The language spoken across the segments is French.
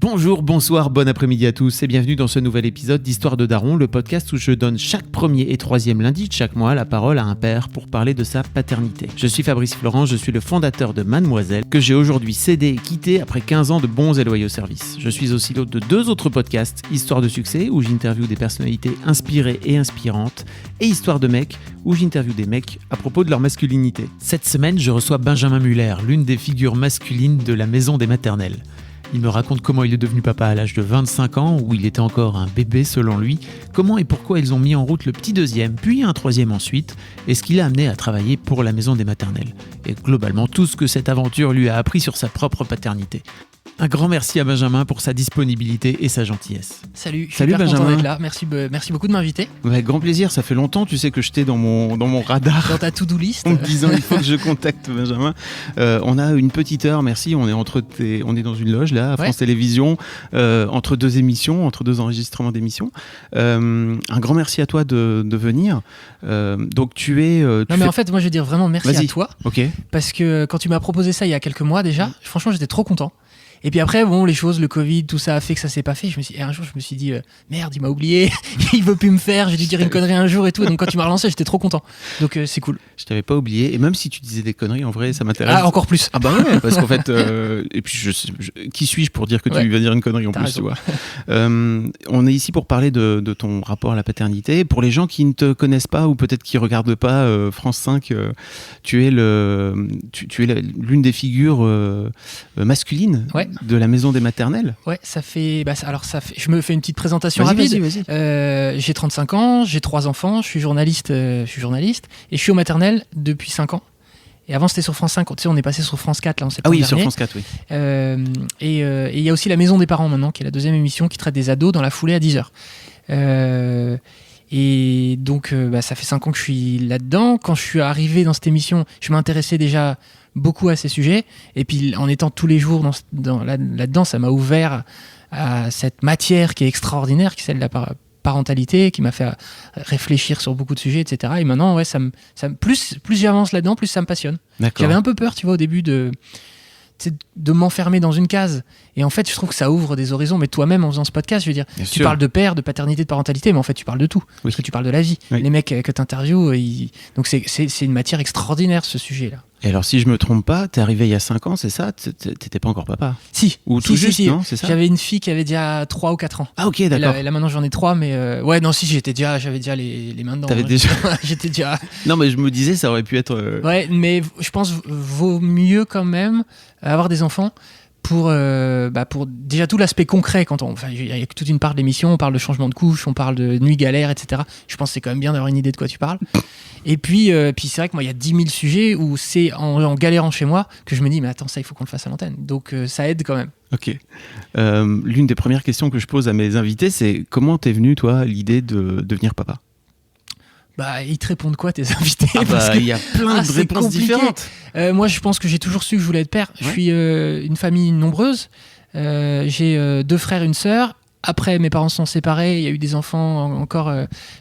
Bonjour, bonsoir, bon après-midi à tous et bienvenue dans ce nouvel épisode d'Histoire de Daron, le podcast où je donne chaque premier et troisième lundi de chaque mois la parole à un père pour parler de sa paternité. Je suis Fabrice Florent, je suis le fondateur de Mademoiselle, que j'ai aujourd'hui cédé et quitté après 15 ans de bons et loyaux services. Je suis aussi l'hôte de deux autres podcasts, Histoire de succès, où j'interviewe des personnalités inspirées et inspirantes, et Histoire de mecs, où j'interviewe des mecs à propos de leur masculinité. Cette semaine, je reçois Benjamin Muller, l'une des figures masculines de la maison des maternelles. Il me raconte comment il est devenu papa à l'âge de 25 ans, où il était encore un bébé selon lui, comment et pourquoi ils ont mis en route le petit deuxième, puis un troisième ensuite, et ce qui l'a amené à travailler pour la maison des maternelles. Et globalement, tout ce que cette aventure lui a appris sur sa propre paternité. Un grand merci à Benjamin pour sa disponibilité et sa gentillesse. Salut Benjamin. Content d'être là. Merci beaucoup de m'inviter. Avec grand plaisir, ça fait longtemps, tu sais que j'étais dans mon radar. Dans ta to-do list. En me disant, il faut que je contacte Benjamin. On a une petite heure, merci, on est dans une loge là, à France Télévisions, entre deux émissions, entre deux enregistrements d'émissions. Un grand merci à toi de venir. Donc tu es... en fait, moi je veux dire vraiment merci à toi. Okay. Parce que quand tu m'as proposé ça il y a quelques mois déjà, franchement j'étais trop content. Et puis après, les choses, le Covid, tout ça a fait que ça s'est pas fait. Et un jour, je me suis dit, merde, il m'a oublié, il veut plus me faire, j'ai dû dire une connerie un jour et tout. Donc quand tu m'as relancé, j'étais trop content. Donc c'est cool. Je t'avais pas oublié. Et même si tu disais des conneries, en vrai, ça m'intéresse. Ah, encore plus. Ah bah ouais, parce qu'en fait, et puis qui suis-je pour dire que tu vas dire une connerie en plus, tu vois. On est ici pour parler de ton rapport à la paternité. Pour les gens qui ne te connaissent pas ou peut-être qui regardent pas France 5, tu es l'une des figures masculines de la maison des maternelles. Ouais, ça fait. Je me fais une petite présentation rapide. Vas-y. J'ai 35 ans, j'ai 3 enfants, je suis journaliste et je suis au maternel depuis 5 ans. Et avant, c'était sur France 5. Tu sais, on est passé sur France 4 là en septembre dernier. Sur France 4, oui. Et il y a aussi La Maison des Parents maintenant, qui est la deuxième émission qui traite des ados dans la foulée à 10h. Et donc, ça fait 5 ans que je suis là-dedans. Quand je suis arrivé dans cette émission, je m'intéressais déjà beaucoup à ces sujets. Et puis, en étant tous les jours là-dedans, ça m'a ouvert à cette matière qui est extraordinaire, qui est celle de la parentalité, qui m'a fait réfléchir sur beaucoup de sujets, etc. Et maintenant, plus j'avance là-dedans, plus ça me passionne. D'accord. J'avais un peu peur, tu vois, au début de m'enfermer dans une case. Et en fait, je trouve que ça ouvre des horizons. Mais toi-même, en faisant ce podcast, je veux dire, tu parles de père, de paternité, de parentalité, mais en fait, tu parles de tout. Parce que tu parles de la vie. Oui. Les mecs que tu interviews, donc c'est une matière extraordinaire, ce sujet-là. Et alors, si je me trompe pas, t'es arrivé il y a 5 ans, c'est ça ? T'étais pas encore papa ? Si. Ou tout juste, non ? C'est ça ? J'avais une fille qui avait déjà 3 ou 4 ans. Ah, ok, d'accord. Et là maintenant, j'en ai 3, mais j'avais déjà les mains dedans. T'avais déjà... J'étais déjà... Non, mais je me disais, ça aurait pu être... Ouais, mais je pense vaut mieux quand même avoir des enfants pour déjà tout l'aspect concret. Il y a toute une part de l'émission, on parle de changement de couche, on parle de nuit galère, etc. Je pense que c'est quand même bien d'avoir une idée de quoi tu parles. Et puis c'est vrai que moi, il y a 10 000 sujets où c'est en galérant chez moi que je me dis, mais attends, ça, il faut qu'on le fasse à l'antenne. Donc ça aide quand même. Ok. L'une des premières questions que je pose à mes invités, c'est comment t'es venu, toi, l'idée de devenir papa ? Ils te répondent quoi, tes invités ? Il y a plein de réponses différentes. Moi, je pense que j'ai toujours su que je voulais être père. Ouais. Je suis une famille nombreuse. J'ai 2 frères et une sœur. Après, mes parents sont séparés, il y a eu des enfants encore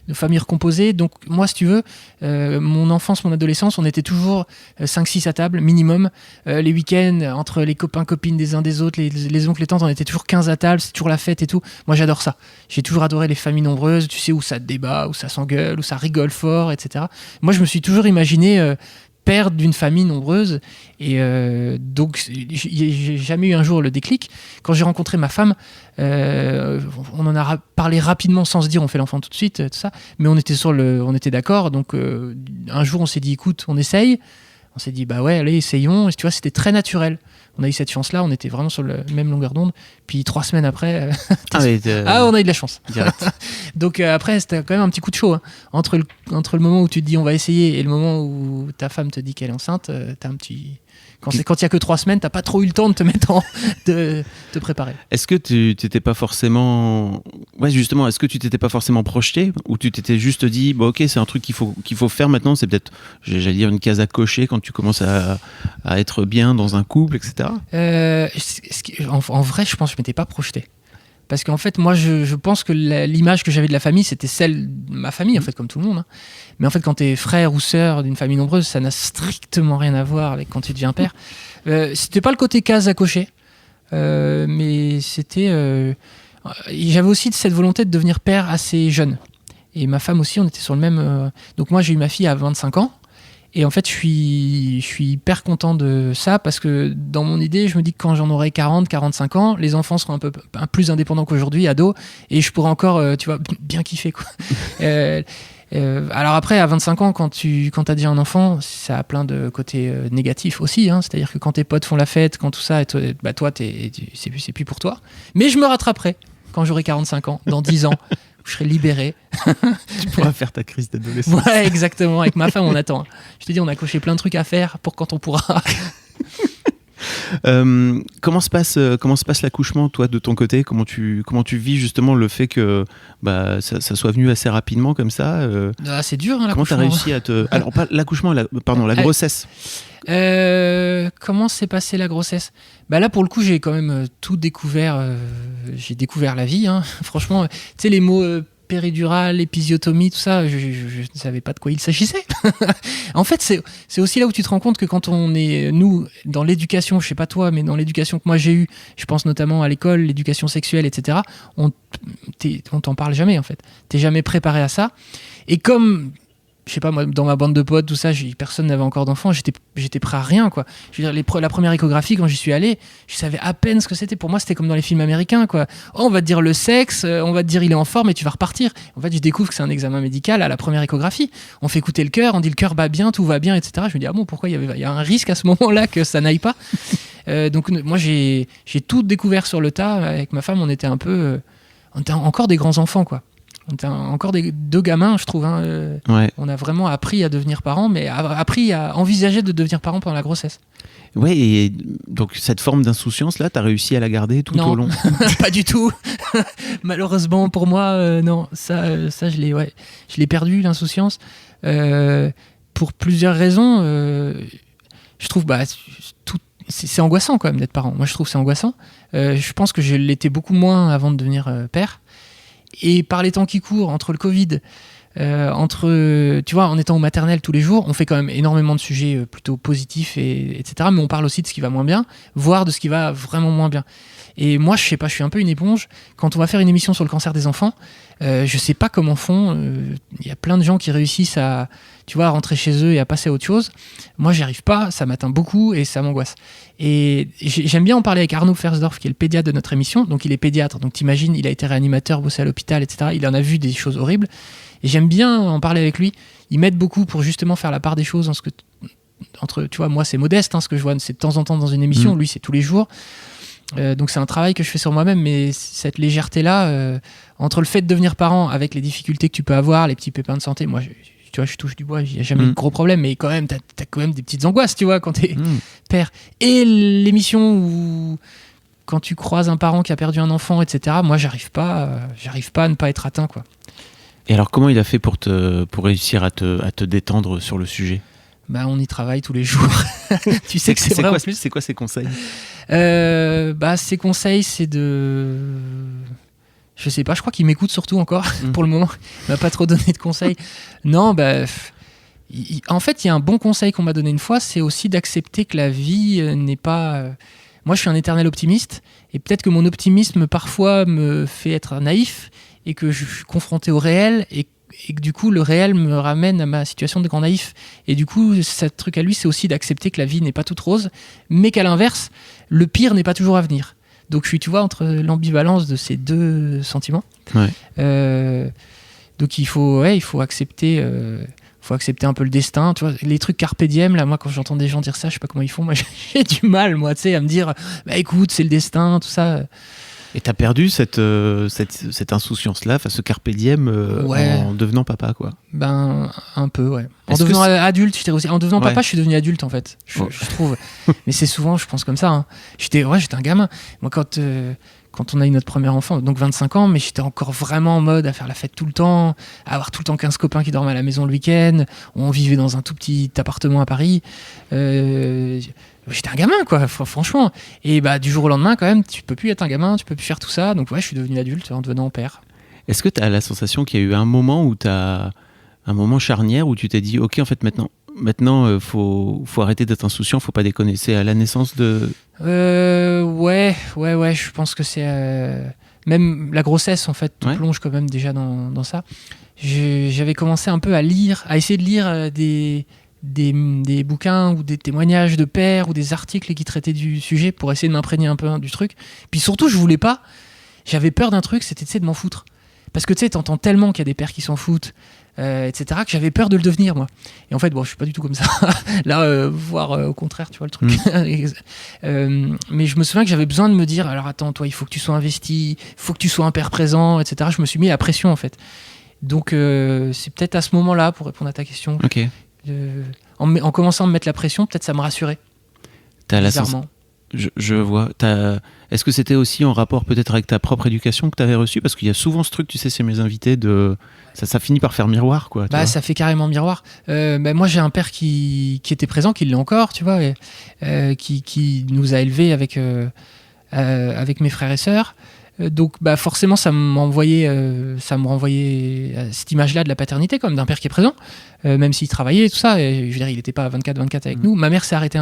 de familles recomposées. Donc moi, si tu veux, mon enfance, mon adolescence, on était toujours 5-6 à table, minimum. Les week-ends, entre les copains, copines des uns des autres, les oncles, les tantes, on était toujours 15 à table, c'est toujours la fête et tout. Moi, j'adore ça. J'ai toujours adoré les familles nombreuses, tu sais, où ça débat, où ça s'engueule, où ça rigole fort, etc. Moi, je me suis toujours imaginé... père d'une famille nombreuse, et donc j'ai jamais eu un jour le déclic. Quand j'ai rencontré ma femme, on en a parlé rapidement sans se dire on fait l'enfant tout de suite, tout ça, mais on était d'accord. Donc un jour on s'est dit écoute, on essaye. On s'est dit bah ouais, allez, essayons. Et tu vois, c'était très naturel. On a eu cette chance-là, on était vraiment sur la même longueur d'onde. Puis 3 semaines après, on a eu de la chance. Donc après, c'était quand même un petit coup de chaud. Hein. Entre le moment où tu te dis on va essayer et le moment où ta femme te dit qu'elle est enceinte, t'as un petit... Quand il n'y a que 3 semaines, t'as pas trop eu le temps de te mettre de te préparer. Est-ce que tu t'étais pas forcément... Ouais, justement, est-ce que tu t'étais pas forcément projeté ou tu t'étais juste dit, bon, ok, c'est un truc qu'il faut faire maintenant, c'est peut-être, j'allais dire, une case à cocher quand tu commences à être bien dans un couple, etc. En vrai, je pense que je m'étais pas projeté. Parce qu'en fait, moi, je pense que l'image que j'avais de la famille, c'était celle de ma famille, en fait, comme tout le monde. Hein. Mais en fait, quand t'es frère ou sœur d'une famille nombreuse, ça n'a strictement rien à voir avec quand tu deviens père. C'était pas le côté case à cocher. mais c'était... j'avais aussi cette volonté de devenir père assez jeune. Et ma femme aussi, on était sur le même... Donc moi, j'ai eu ma fille à 25 ans. Et en fait, je suis hyper content de ça parce que dans mon idée, je me dis que quand j'en aurai 40, 45 ans, les enfants seront un peu plus indépendants qu'aujourd'hui, ados, et je pourrai encore, tu vois, bien kiffer, quoi. Alors après, à 25 ans, quand t'as déjà un enfant, ça a plein de côtés négatifs aussi, hein. C'est-à-dire que quand tes potes font la fête, quand tout ça, toi, c'est plus pour toi. Mais je me rattraperai quand j'aurai 45 ans, dans 10 ans. Je serai libéré. Tu pourras faire ta crise d'adolescence. Ouais, exactement. Avec ma femme, on attend. Je te dis, on a coché plein de trucs à faire pour quand on pourra. Comment se passe l'accouchement, toi, de ton côté ? Comment tu vis justement le fait que ça soit venu assez rapidement comme ça C'est dur, hein, comment tu as réussi à te... Alors, pas l'accouchement, la grossesse. Comment s'est passée la grossesse ? Là, pour le coup, j'ai quand même tout découvert. J'ai découvert la vie, hein. Franchement, tu sais, les mots péridurale, épisiotomie, tout ça, je ne savais pas de quoi il s'agissait. En fait, c'est aussi là où tu te rends compte que quand on est, nous, dans l'éducation, je sais pas toi, mais dans l'éducation que moi j'ai eue, je pense notamment à l'école, l'éducation sexuelle, etc., on t'en parle jamais, en fait. T'es jamais préparé à ça. Et comme... Je sais pas, moi, dans ma bande de potes, tout ça, personne n'avait encore d'enfants, j'étais prêt à rien, quoi. Je veux dire, la première échographie, quand j'y suis allé, je savais à peine ce que c'était. Pour moi, c'était comme dans les films américains, quoi. Oh, on va te dire le sexe, on va te dire il est en forme et tu vas repartir. En fait, je découvre que c'est un examen médical à la première échographie. On fait écouter le cœur, on dit le cœur bat bien, tout va bien, etc. Je me dis, ah bon, pourquoi il y a un risque à ce moment-là que ça n'aille pas. Donc, moi, j'ai tout découvert sur le tas. Avec ma femme, on était encore des grands enfants, quoi. On était encore deux gamins, je trouve. Hein. Ouais. On a vraiment appris à devenir parents, mais appris à envisager de devenir parents pendant la grossesse. Ouais, et donc cette forme d'insouciance là, t'as réussi à la garder tout au long ? Pas du tout. Malheureusement pour moi, non. Ça, je l'ai perdu, l'insouciance, pour plusieurs raisons. Je trouve, c'est angoissant quand même d'être parent. Moi, je trouve que c'est angoissant. Je pense que je l'étais beaucoup moins avant de devenir père. Et par les temps qui courent, entre le Covid, tu vois, en étant au maternel tous les jours, on fait quand même énormément de sujets plutôt positifs, etc. Mais on parle aussi de ce qui va moins bien, voire de ce qui va vraiment moins bien. Et moi, je sais pas, je suis un peu une éponge. Quand on va faire une émission sur le cancer des enfants, je sais pas comment font. Il y a plein de gens qui réussissent à rentrer chez eux et à passer à autre chose. Moi, j'y arrive pas, ça m'atteint beaucoup et ça m'angoisse. Et j'aime bien en parler avec Arnaud Fersdorf, qui est le pédiatre de notre émission. Donc, il est pédiatre. Donc, t'imagines, il a été réanimateur, bossé à l'hôpital, etc. Il en a vu des choses horribles. Et j'aime bien en parler avec lui. Il m'aide beaucoup pour justement faire la part des choses entre, tu vois, moi, c'est modeste, hein, ce que je vois, c'est de temps en temps dans une émission. Lui, c'est tous les jours. Donc c'est un travail que je fais sur moi-même, mais cette légèreté-là, entre le fait de devenir parent avec les difficultés que tu peux avoir, les petits pépins de santé, moi, tu vois, je touche du bois, il n'y a jamais eu de gros problème, mais quand même, t'as quand même des petites angoisses, tu vois, quand t'es père. Et l'émission où, quand tu croises un parent qui a perdu un enfant, etc., moi, j'arrive pas à ne pas être atteint, quoi. Et alors, comment il a fait pour réussir à te détendre sur le sujet ? On y travaille tous les jours. Tu sais que c'est vrai en plus. C'est quoi ses conseils ? Ses conseils, c'est de... Je sais pas, je crois qu'il m'écoute surtout encore, pour le moment. Il m'a pas trop donné de conseils. Non, en fait, il y a un bon conseil qu'on m'a donné une fois, c'est aussi d'accepter que la vie n'est pas... Moi, je suis un éternel optimiste, et peut-être que mon optimisme, parfois, me fait être naïf, et que je suis confronté au réel, et que du coup, le réel me ramène à ma situation de grand naïf. Et du coup, ce truc à lui, c'est aussi d'accepter que la vie n'est pas toute rose, mais qu'à l'inverse, le pire n'est pas toujours à venir. Donc, je suis, tu vois, entre l'ambivalence de ces deux sentiments. Ouais. Donc, il faut accepter... faut accepter un peu le destin, tu vois, les trucs carpe diem, là, moi, quand j'entends des gens dire ça, je sais pas comment ils font, moi, j'ai du mal, moi, tu sais, à me dire, écoute, c'est le destin, tout ça. Et t'as perdu cette insouciance-là, ce carpe diem, en devenant papa, quoi. Un peu, ouais. En devenant adulte, en devenant papa, je suis devenu adulte, en fait, je trouve. Mais c'est souvent, je pense, comme ça. Hein. J'étais un gamin. Moi, quand on a eu notre premier enfant, donc 25 ans, mais j'étais encore vraiment en mode à faire la fête tout le temps, à avoir tout le temps 15 copains qui dormaient à la maison le week-end. On vivait dans un tout petit appartement à Paris. J'étais un gamin, quoi, franchement. Et du jour au lendemain, quand même, tu peux plus être un gamin, tu peux plus faire tout ça. Donc je suis devenu adulte en devenant père. Est-ce que tu as la sensation qu'il y a eu un moment charnière où tu t'es dit, ok, en fait, maintenant, maintenant, faut arrêter d'être insouciant, faut pas déconner. C'est à la naissance de... Ouais, je pense que c'est... Même la grossesse, en fait, plonge quand même déjà dans ça. J'avais commencé un peu à essayer de lire des bouquins ou des témoignages de pères ou des articles qui traitaient du sujet pour essayer de m'imprégner un peu du truc. Puis surtout, j'avais peur d'un truc, c'était de m'en foutre. Parce que tu sais, t'entends tellement qu'il y a des pères qui s'en foutent, etc., que j'avais peur de le devenir, moi. Et en fait, je suis pas du tout comme ça. Là, voire au contraire, tu vois le truc. Mais je me souviens que j'avais besoin de me dire, alors attends, toi, il faut que tu sois investi, il faut que tu sois un père présent, etc. Je me suis mis la pression, en fait. Donc, c'est peut-être à ce moment-là, pour répondre à ta question, en commençant à me mettre la pression, peut-être ça me rassurait. Bizarrement. Je vois. Est-ce que c'était aussi en rapport peut-être avec ta propre éducation que tu avais reçue ? Parce qu'il y a souvent ce truc, tu sais, chez mes invités, ça finit par faire miroir, quoi. Ça fait carrément miroir. Moi, j'ai un père qui était présent, qui l'est encore, tu vois, qui nous a élevés avec mes frères et sœurs. Donc forcément ça me renvoyait à cette image-là de la paternité, comme d'un père qui est présent, même s'il travaillait et tout ça, et je veux dire, il n'était pas 24/24 avec nous. Ma mère s'est arrêtée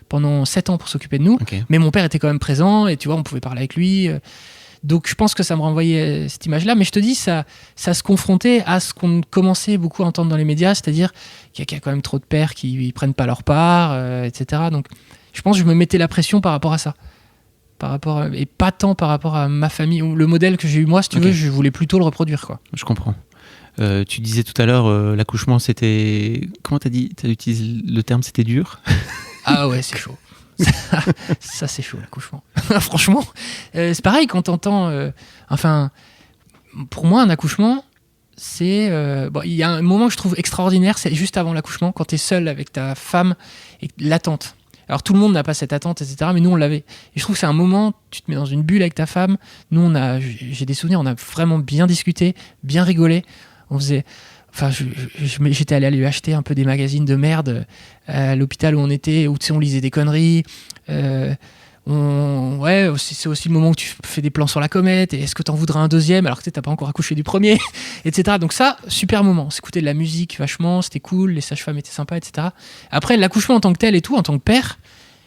pendant 7 ans pour s'occuper de nous, mais mon père était quand même présent, et tu vois, on pouvait parler avec lui, donc je pense que ça me renvoyait à cette image-là, mais je te dis, ça se confrontait à ce qu'on commençait beaucoup à entendre dans les médias, c'est-à-dire qu'il y a quand même trop de pères qui prennent pas leur part, etc. Donc je pense que je me mettais la pression par rapport à ça. Et pas tant par rapport à ma famille ou le modèle que j'ai eu moi, si tu veux, je voulais plutôt le reproduire, quoi. Je comprends. Tu disais tout à l'heure, l'accouchement, c'était... Comment t'as dit ? T'as utilisé le terme, c'était dur ? Ah ouais, c'est chaud. Ça c'est chaud, l'accouchement. Franchement, c'est pareil quand t'entends... pour moi, un accouchement, c'est... il y a un moment que je trouve extraordinaire, c'est juste avant l'accouchement, quand t'es seul avec ta femme et l'attente. Alors tout le monde n'a pas cette attente, etc. Mais nous on l'avait. Et je trouve que c'est un moment, tu te mets dans une bulle avec ta femme. Nous j'ai des souvenirs, on a vraiment bien discuté, bien rigolé. On faisait, j'étais allé lui acheter un peu des magazines de merde à l'hôpital où on était, où tu sais on lisait des conneries. C'est aussi le moment où tu fais des plans sur la comète, et est-ce que t'en voudras un deuxième alors que t'as pas encore accouché du premier, etc. Donc ça, super moment, s'écouter de la musique vachement, c'était cool, les sages-femmes étaient sympas, etc. Après, l'accouchement en tant que tel et tout, en tant que père,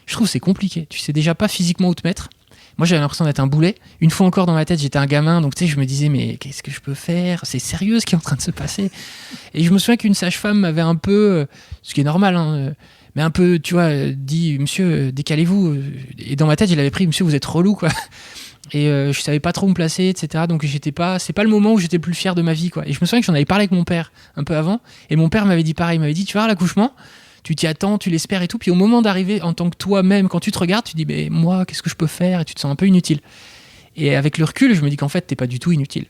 je trouve que c'est compliqué, tu sais déjà pas physiquement où te mettre. Moi j'avais l'impression d'être un boulet, une fois encore dans ma tête j'étais un gamin, donc tu sais je me disais mais qu'est-ce que je peux faire, c'est sérieux ce qui est en train de se passer. Et je me souviens qu'une sage-femme m'avait un peu, ce qui est normal, mais un peu, tu vois, dit monsieur, décalez-vous. Et dans ma tête, il avait pris monsieur, vous êtes relou, quoi. Et je savais pas trop où me placer, etc. Donc c'est pas le moment où j'étais le plus fier de ma vie, quoi. Et je me souviens que j'en avais parlé avec mon père un peu avant. Et mon père m'avait dit pareil, il m'avait dit, tu vas à l'accouchement, tu t'y attends, tu l'espères et tout. Puis au moment d'arriver, en tant que toi-même, quand tu te regardes, tu dis, mais moi, qu'est-ce que je peux faire ? Et tu te sens un peu inutile. Et avec le recul, je me dis qu'en fait, t'es pas du tout inutile.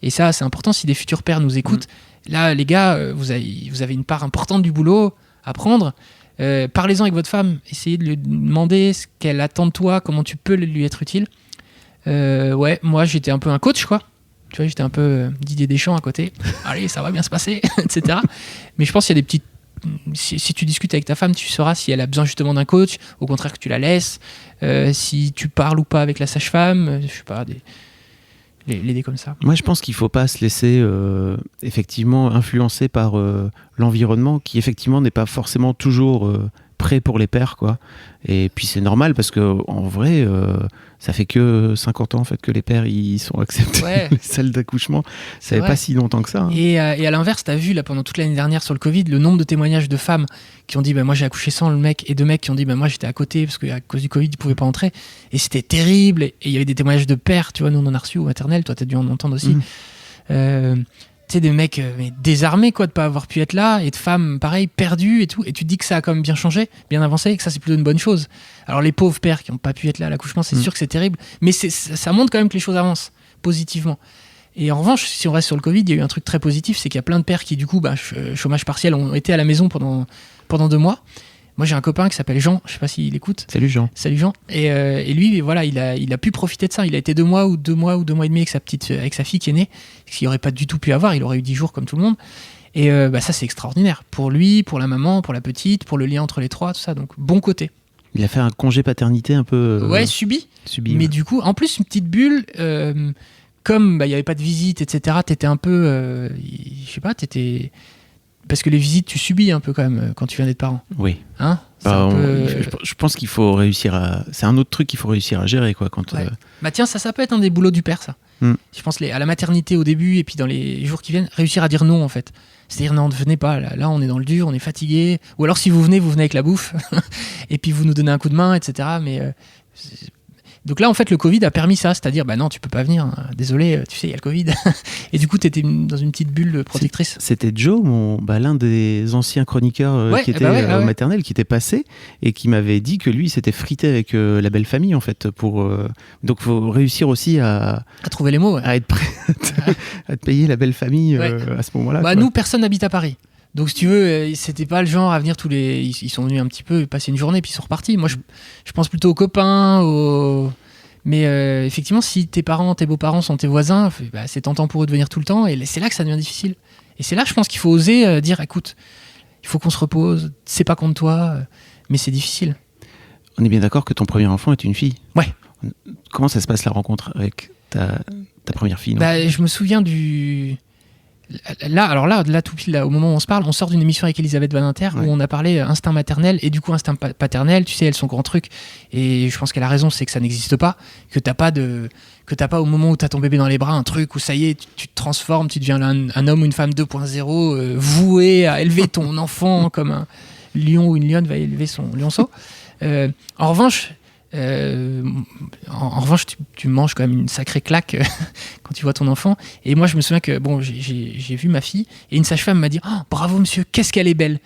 Et ça, c'est important si des futurs pères nous écoutent. Là, les gars, vous avez une part importante du boulot à prendre. Parlez-en avec votre femme, essayez de lui demander ce qu'elle attend de toi, comment tu peux lui être utile. Moi j'étais un peu un coach, quoi. Tu vois, j'étais un peu Didier Deschamps à côté. Allez, ça va bien se passer, etc. Mais je pense qu'il y a des petites... Si tu discutes avec ta femme, tu sauras si elle a besoin justement d'un coach, au contraire que tu la laisses, si tu parles ou pas avec la sage-femme, je sais pas, l'aider comme ça. Moi, je pense qu'il ne faut pas se laisser effectivement influencer par l'environnement qui, effectivement, n'est pas forcément toujours prêt pour les pères, quoi. Et puis, c'est normal parce qu'en vrai, ça fait que 50 ans en fait, que les pères ils sont acceptés les salles d'accouchement. Ça fait pas si longtemps que ça. Hein. Et à l'inverse, tu as vu là, pendant toute l'année dernière sur le Covid, le nombre de témoignages de femmes qui ont dit moi j'ai accouché sans le mec, et de mecs qui ont dit moi j'étais à côté parce qu'à cause du Covid ils pouvaient pas entrer. Et c'était terrible. Et il y avait des témoignages de pères, tu vois, nous on en a reçu au maternel, toi tu as dû en entendre aussi. Tu sais, des mecs désarmés, quoi, de pas avoir pu être là, et de femmes, pareil, perdues et tout. Et tu te dis que ça a quand même bien changé, bien avancé, et que ça, c'est plutôt une bonne chose. Alors, les pauvres pères qui n'ont pas pu être là à l'accouchement, c'est sûr que c'est terrible, mais ça montre quand même que les choses avancent positivement. Et en revanche, si on reste sur le Covid, il y a eu un truc très positif, c'est qu'il y a plein de pères qui, du coup, chômage partiel, ont été à la maison pendant 2 mois. Moi, j'ai un copain qui s'appelle Jean, je sais pas s'il écoute. Salut Jean. Salut Jean. Et lui, voilà, il a pu profiter de ça. Il a été 2 mois ou 2 mois et demi avec sa fille qui est née, ce qu'il n'aurait pas du tout pu avoir. Il aurait eu 10 jours comme tout le monde. Et ça, c'est extraordinaire. Pour lui, pour la maman, pour la petite, pour le lien entre les trois, tout ça. Donc, bon côté. Il a fait un congé paternité un peu... subi. Mais du coup, en plus, une petite bulle... comme il n'y avait pas de visite, etc., t'étais un peu... je sais pas, t'étais... parce que les visites, tu subis un peu quand même quand tu viens d'être parent. Oui. Hein ? Je pense qu'il faut réussir à... C'est un autre truc qu'il faut réussir à gérer, quoi. Quand, ouais. Bah tiens, ça peut être un des boulots du père, ça. Je pense à la maternité au début et puis dans les jours qui viennent, réussir à dire non, en fait. C'est-à-dire, non, ne venez pas, là on est dans le dur, on est fatigué. Ou alors si vous venez avec la bouffe et puis vous nous donnez un coup de main, etc. Mais... Donc là, en fait, le Covid a permis ça, c'est-à-dire, bah non, tu peux pas venir, hein. Désolé, tu sais, il y a le Covid. Et du coup, tu étais dans une petite bulle protectrice. C'était Joe, l'un des anciens chroniqueurs qui était au maternel, qui était passé et qui m'avait dit que lui, il s'était frité avec la belle famille, en fait. Donc, il faut réussir aussi à trouver les mots, à être prêt à te payer la belle famille à ce moment-là. Bah, nous, personne n'habite à Paris. Donc, si tu veux, c'était pas le genre à venir ils sont venus un petit peu passer une journée puis ils sont repartis. Moi, je pense plutôt aux copains, mais effectivement, si tes parents, tes beaux-parents sont tes voisins, bah, c'est tentant pour eux de venir tout le temps et c'est là que ça devient difficile. Et c'est là, je pense qu'il faut oser dire, écoute, il faut qu'on se repose, c'est pas contre toi, mais c'est difficile. On est bien d'accord que ton premier enfant est une fille. Ouais. Comment ça se passe la rencontre avec ta première fille, non ? Bah, je me souviens Là, tout pile, au moment où on se parle, on sort d'une émission avec Elisabeth Badinter où on a parlé instinct maternel et du coup instinct paternel, tu sais, elles sont grands trucs. Et je pense qu'elle a raison, c'est que ça n'existe pas, que t'as pas au moment où t'as ton bébé dans les bras un truc où ça y est, tu te transformes, tu deviens un homme ou une femme 2.0, voué à élever ton enfant comme un lion ou une lionne va élever son lionceau. En revanche, tu manges quand même une sacrée claque quand tu vois ton enfant. Et moi, je me souviens que j'ai vu ma fille et une sage-femme m'a dit oh, bravo monsieur, qu'est-ce qu'elle est belle.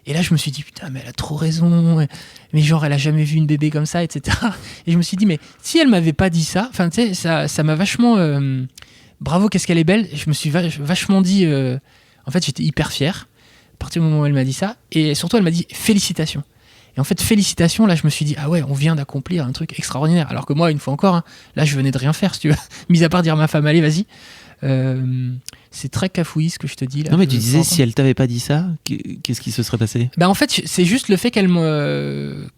Et là, je me suis dit putain, mais elle a trop raison. Mais genre, elle a jamais vu une bébé comme ça, etc. Et je me suis dit mais si elle m'avait pas dit ça, enfin tu sais, ça m'a vachement bravo, qu'est-ce qu'elle est belle. Je me suis vachement dit en fait, j'étais hyper fier à partir du moment où elle m'a dit ça. Et surtout, elle m'a dit félicitations. Et en fait, félicitations, là, je me suis dit, ah ouais, on vient d'accomplir un truc extraordinaire. Alors que moi, une fois encore, là, je venais de rien faire, si tu veux. Mis à part dire à ma femme, allez, vas-y. C'est très cafouillis ce que je te dis. Là, non, mais tu disais, si elle t'avait pas dit ça, qu'est-ce qui se serait passé ? Bah, en fait, c'est juste le fait qu'elle me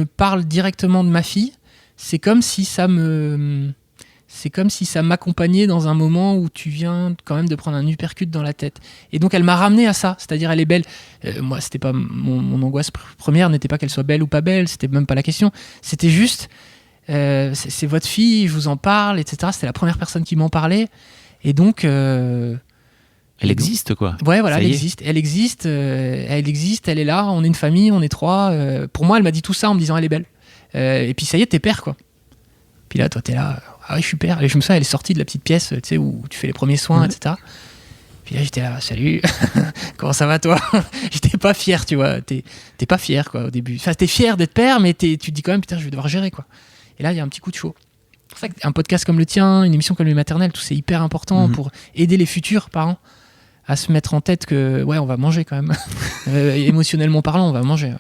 parle directement de ma fille, c'est comme si ça m'accompagnait dans un moment où tu viens quand même de prendre un uppercut dans la tête. Et donc elle m'a ramené à ça, c'est-à-dire elle est belle. Moi, c'était pas mon angoisse première n'était pas qu'elle soit belle ou pas belle, c'était même pas la question. C'était juste, c'est votre fille, je vous en parle, etc. C'était la première personne qui m'en parlait. Et donc... elle existe, quoi. Ouais, voilà, elle existe, elle est là, on est une famille, on est trois. Pour moi, elle m'a dit tout ça en me disant elle est belle. Et puis ça y est, t'es père, quoi. Puis là, toi, t'es là... Ah oui, je suis père. Et je me souviens, elle est sortie de la petite pièce, tu sais, où tu fais les premiers soins, etc. Puis là, j'étais là, salut, comment ça va, toi ? J'étais pas fier, tu vois. T'es pas fier, quoi, au début. Enfin, t'es fier d'être père, mais tu te dis quand même, putain, je vais devoir gérer, quoi. Et là, il y a un petit coup de chaud. C'est pour ça qu'un podcast comme le tien, une émission comme Les Maternelles, tout c'est hyper important pour aider les futurs parents à se mettre en tête que, ouais, on va manger quand même. Émotionnellement parlant, on va manger.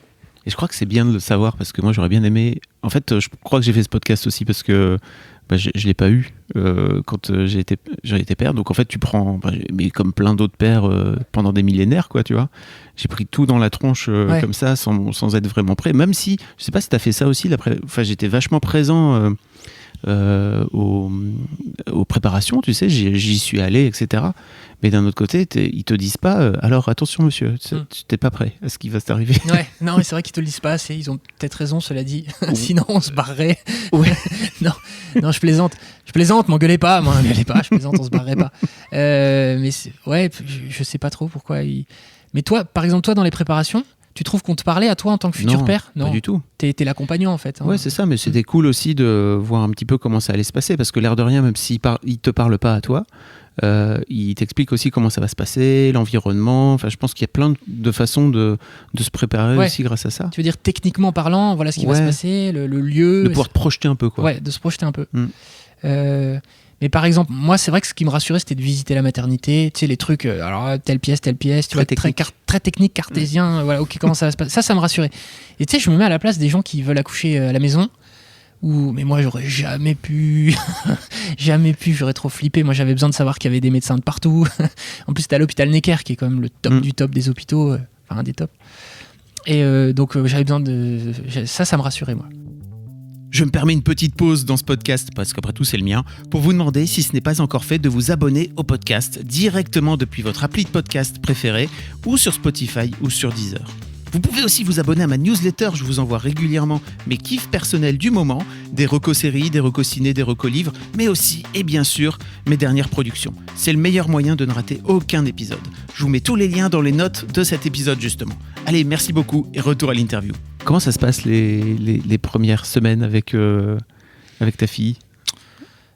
Et je crois que c'est bien de le savoir parce que moi, j'aurais bien aimé. En fait, je crois que j'ai fait ce podcast aussi parce que je ne l'ai pas eu quand j'ai été père. Donc en fait, tu prends, mais comme plein d'autres pères pendant des millénaires, quoi, tu vois. J'ai pris tout dans la tronche comme ça, sans être vraiment prêt. Même si, je sais pas si tu as fait ça aussi, j'étais vachement présent aux préparations, tu sais, j'y suis allé, etc. Mais d'un autre côté, ils te disent pas alors attention monsieur, tu n'es pas prêt à ce qui va t'arriver. Ouais, non, mais c'est vrai qu'ils te le disent pas assez. Ils ont peut-être raison, cela dit. Sinon, on se barrerait. Ouais. non, je plaisante, m'engueulez pas, je plaisante, on se barrerait pas. Mais je sais pas trop pourquoi. Mais toi, par exemple, dans les préparations, tu trouves qu'on te parlait à toi en tant que futur père ? Non, pas du tout. T'es l'accompagnant en fait. Hein. Ouais, c'est ça, mais c'était cool aussi de voir un petit peu comment ça allait se passer, parce que l'air de rien, même s'il te parle pas à toi, il t'explique aussi comment ça va se passer, l'environnement. Enfin, je pense qu'il y a plein de façons de se préparer aussi grâce à ça. Tu veux dire techniquement parlant, voilà ce qui va se passer, le lieu. De pouvoir te projeter un peu, quoi. Ouais, de se projeter un peu. Mais par exemple, moi, c'est vrai que ce qui me rassurait, c'était de visiter la maternité, tu sais, les trucs, alors telle pièce, tu vois, très technique, cartésien, voilà, ok, comment ça va se passer. Ça me rassurait. Et tu sais, je me mets à la place des gens qui veulent accoucher à la maison, mais moi, j'aurais jamais pu, j'aurais trop flippé. Moi, j'avais besoin de savoir qu'il y avait des médecins de partout. En plus, c'était à l'hôpital Necker, qui est quand même le top du top des hôpitaux, enfin, un des tops. Et donc, j'avais besoin de. Ça me rassurait, moi. Je me permets une petite pause dans ce podcast, parce qu'après tout c'est le mien, pour vous demander, si ce n'est pas encore fait, de vous abonner au podcast directement depuis votre appli de podcast préférée ou sur Spotify ou sur Deezer. Vous pouvez aussi vous abonner à ma newsletter, je vous envoie régulièrement mes kiffs personnels du moment, des recos séries, des recos ciné, des recos livres, mais aussi, et bien sûr, mes dernières productions. C'est le meilleur moyen de ne rater aucun épisode. Je vous mets tous les liens dans les notes de cet épisode justement. Allez, merci beaucoup et retour à l'interview. Comment ça se passe les premières semaines avec ta fille ?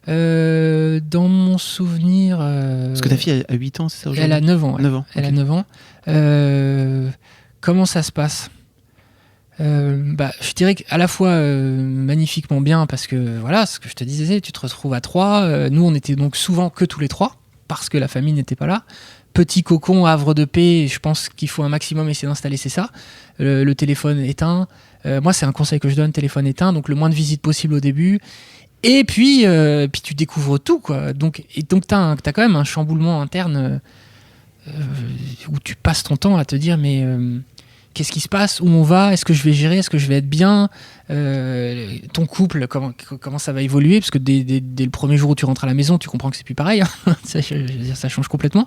Dans mon souvenir... Parce que ta fille a 8 ans, c'est ça aujourd'hui ? Elle a 9 ans. Ouais. 9 ans. Elle okay. a 9 ans. Comment ça se passe ? Je dirais qu'à la fois magnifiquement bien, parce que voilà, ce que je te disais, tu te retrouves à 3. Nous, on était donc souvent que tous les 3, parce que la famille n'était pas là. Petit cocon, havre de paix, je pense qu'il faut un maximum essayer d'installer, c'est ça. Le téléphone éteint. Moi, c'est un conseil que je donne, téléphone éteint, donc le moins de visites possible au début. Et puis tu découvres tout, quoi. Donc t'as quand même un chamboulement interne où tu passes ton temps à te dire mais qu'est-ce qui se passe, où on va, est-ce que je vais gérer, est-ce que je vais être bien, ton couple, comment ça va évoluer, parce que dès le premier jour où tu rentres à la maison, tu comprends que c'est plus pareil, hein. Ça change complètement.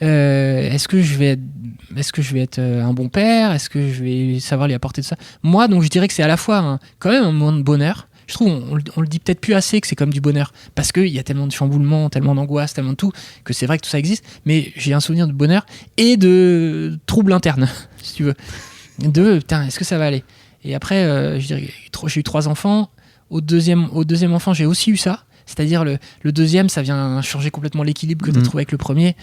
Est-ce que je vais être un bon père, est-ce que je vais savoir lui apporter de ça. Moi, donc je dirais que c'est à la fois quand même un moment de bonheur. Je trouve on le dit peut-être plus assez que c'est comme du bonheur, parce qu'il y a tellement de chamboulements, tellement d'angoisse, tellement de tout, que c'est vrai que tout ça existe, mais j'ai un souvenir de bonheur et de troubles internes, si tu veux. Putain, est-ce que ça va aller ? Et après, je dirais, j'ai eu 3 enfants. Au deuxième enfant, j'ai aussi eu ça, c'est-à-dire le deuxième, ça vient changer complètement l'équilibre que tu as trouvé avec le premier.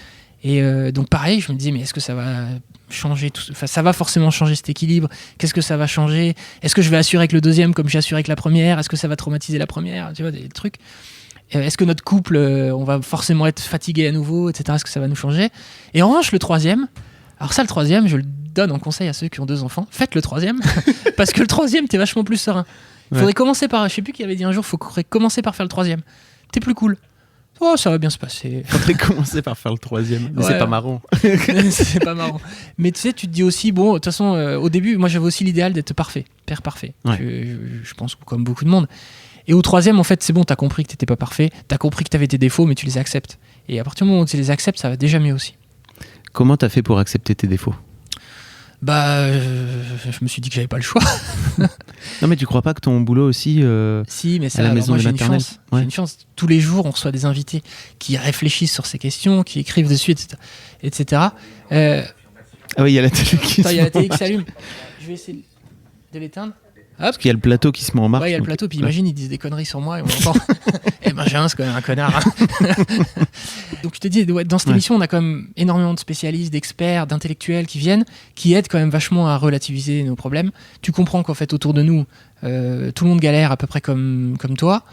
Et donc pareil, je me disais, mais est-ce que ça va changer tout, enfin, ça va forcément changer cet équilibre. Qu'est-ce que ça va changer ? Est-ce que je vais assurer avec le deuxième comme j'ai assuré avec la première ? Est-ce que ça va traumatiser la première ? Tu vois, des trucs. Est-ce que notre couple, on va forcément être fatigué à nouveau, etc. Est-ce que ça va nous changer ? Et en revanche, le troisième, alors ça, le troisième, je le donne en conseil à ceux qui ont 2 enfants. Faites le troisième, parce que le troisième, t'es vachement plus serein. Il faudrait commencer par, je sais plus qui avait dit un jour, il faudrait commencer par faire le troisième. T'es plus cool. Oh, ça va bien se passer. Faudrait commencer par faire le troisième. Mais c'est pas marrant. C'est pas marrant. Mais tu sais, tu te dis aussi, bon, de toute façon, au début, moi j'avais aussi l'idéal d'être parfait, père parfait. Ouais. Je pense comme beaucoup de monde. Et au troisième, en fait, c'est bon, t'as compris que t'étais pas parfait, t'as compris que t'avais tes défauts, mais tu les acceptes. Et à partir du moment où tu les acceptes, ça va déjà mieux aussi. Comment t'as fait pour accepter tes défauts ? Je me suis dit que j'avais pas le choix. Non mais tu crois pas que ton boulot aussi si, mais ça, à la maison moi, de j'ai maternelle, j'ai une chance. Tous les jours, on reçoit des invités qui réfléchissent sur ces questions, qui écrivent dessus, etc. Ah oui, il y a la télé qui il y a la télé qui s'allume. Je vais essayer de l'éteindre. Hop. Parce qu'il y a le plateau qui se met en marche. Ouais, il y a le plateau, puis imagine, ils disent des conneries sur moi et on entend. Benjamin, c'est quand même un connard. Hein. Donc je te dis, dans cette émission, on a quand même énormément de spécialistes, d'experts, d'intellectuels qui viennent, qui aident quand même vachement à relativiser nos problèmes. Tu comprends qu'en fait, autour de nous, tout le monde galère à peu près comme toi.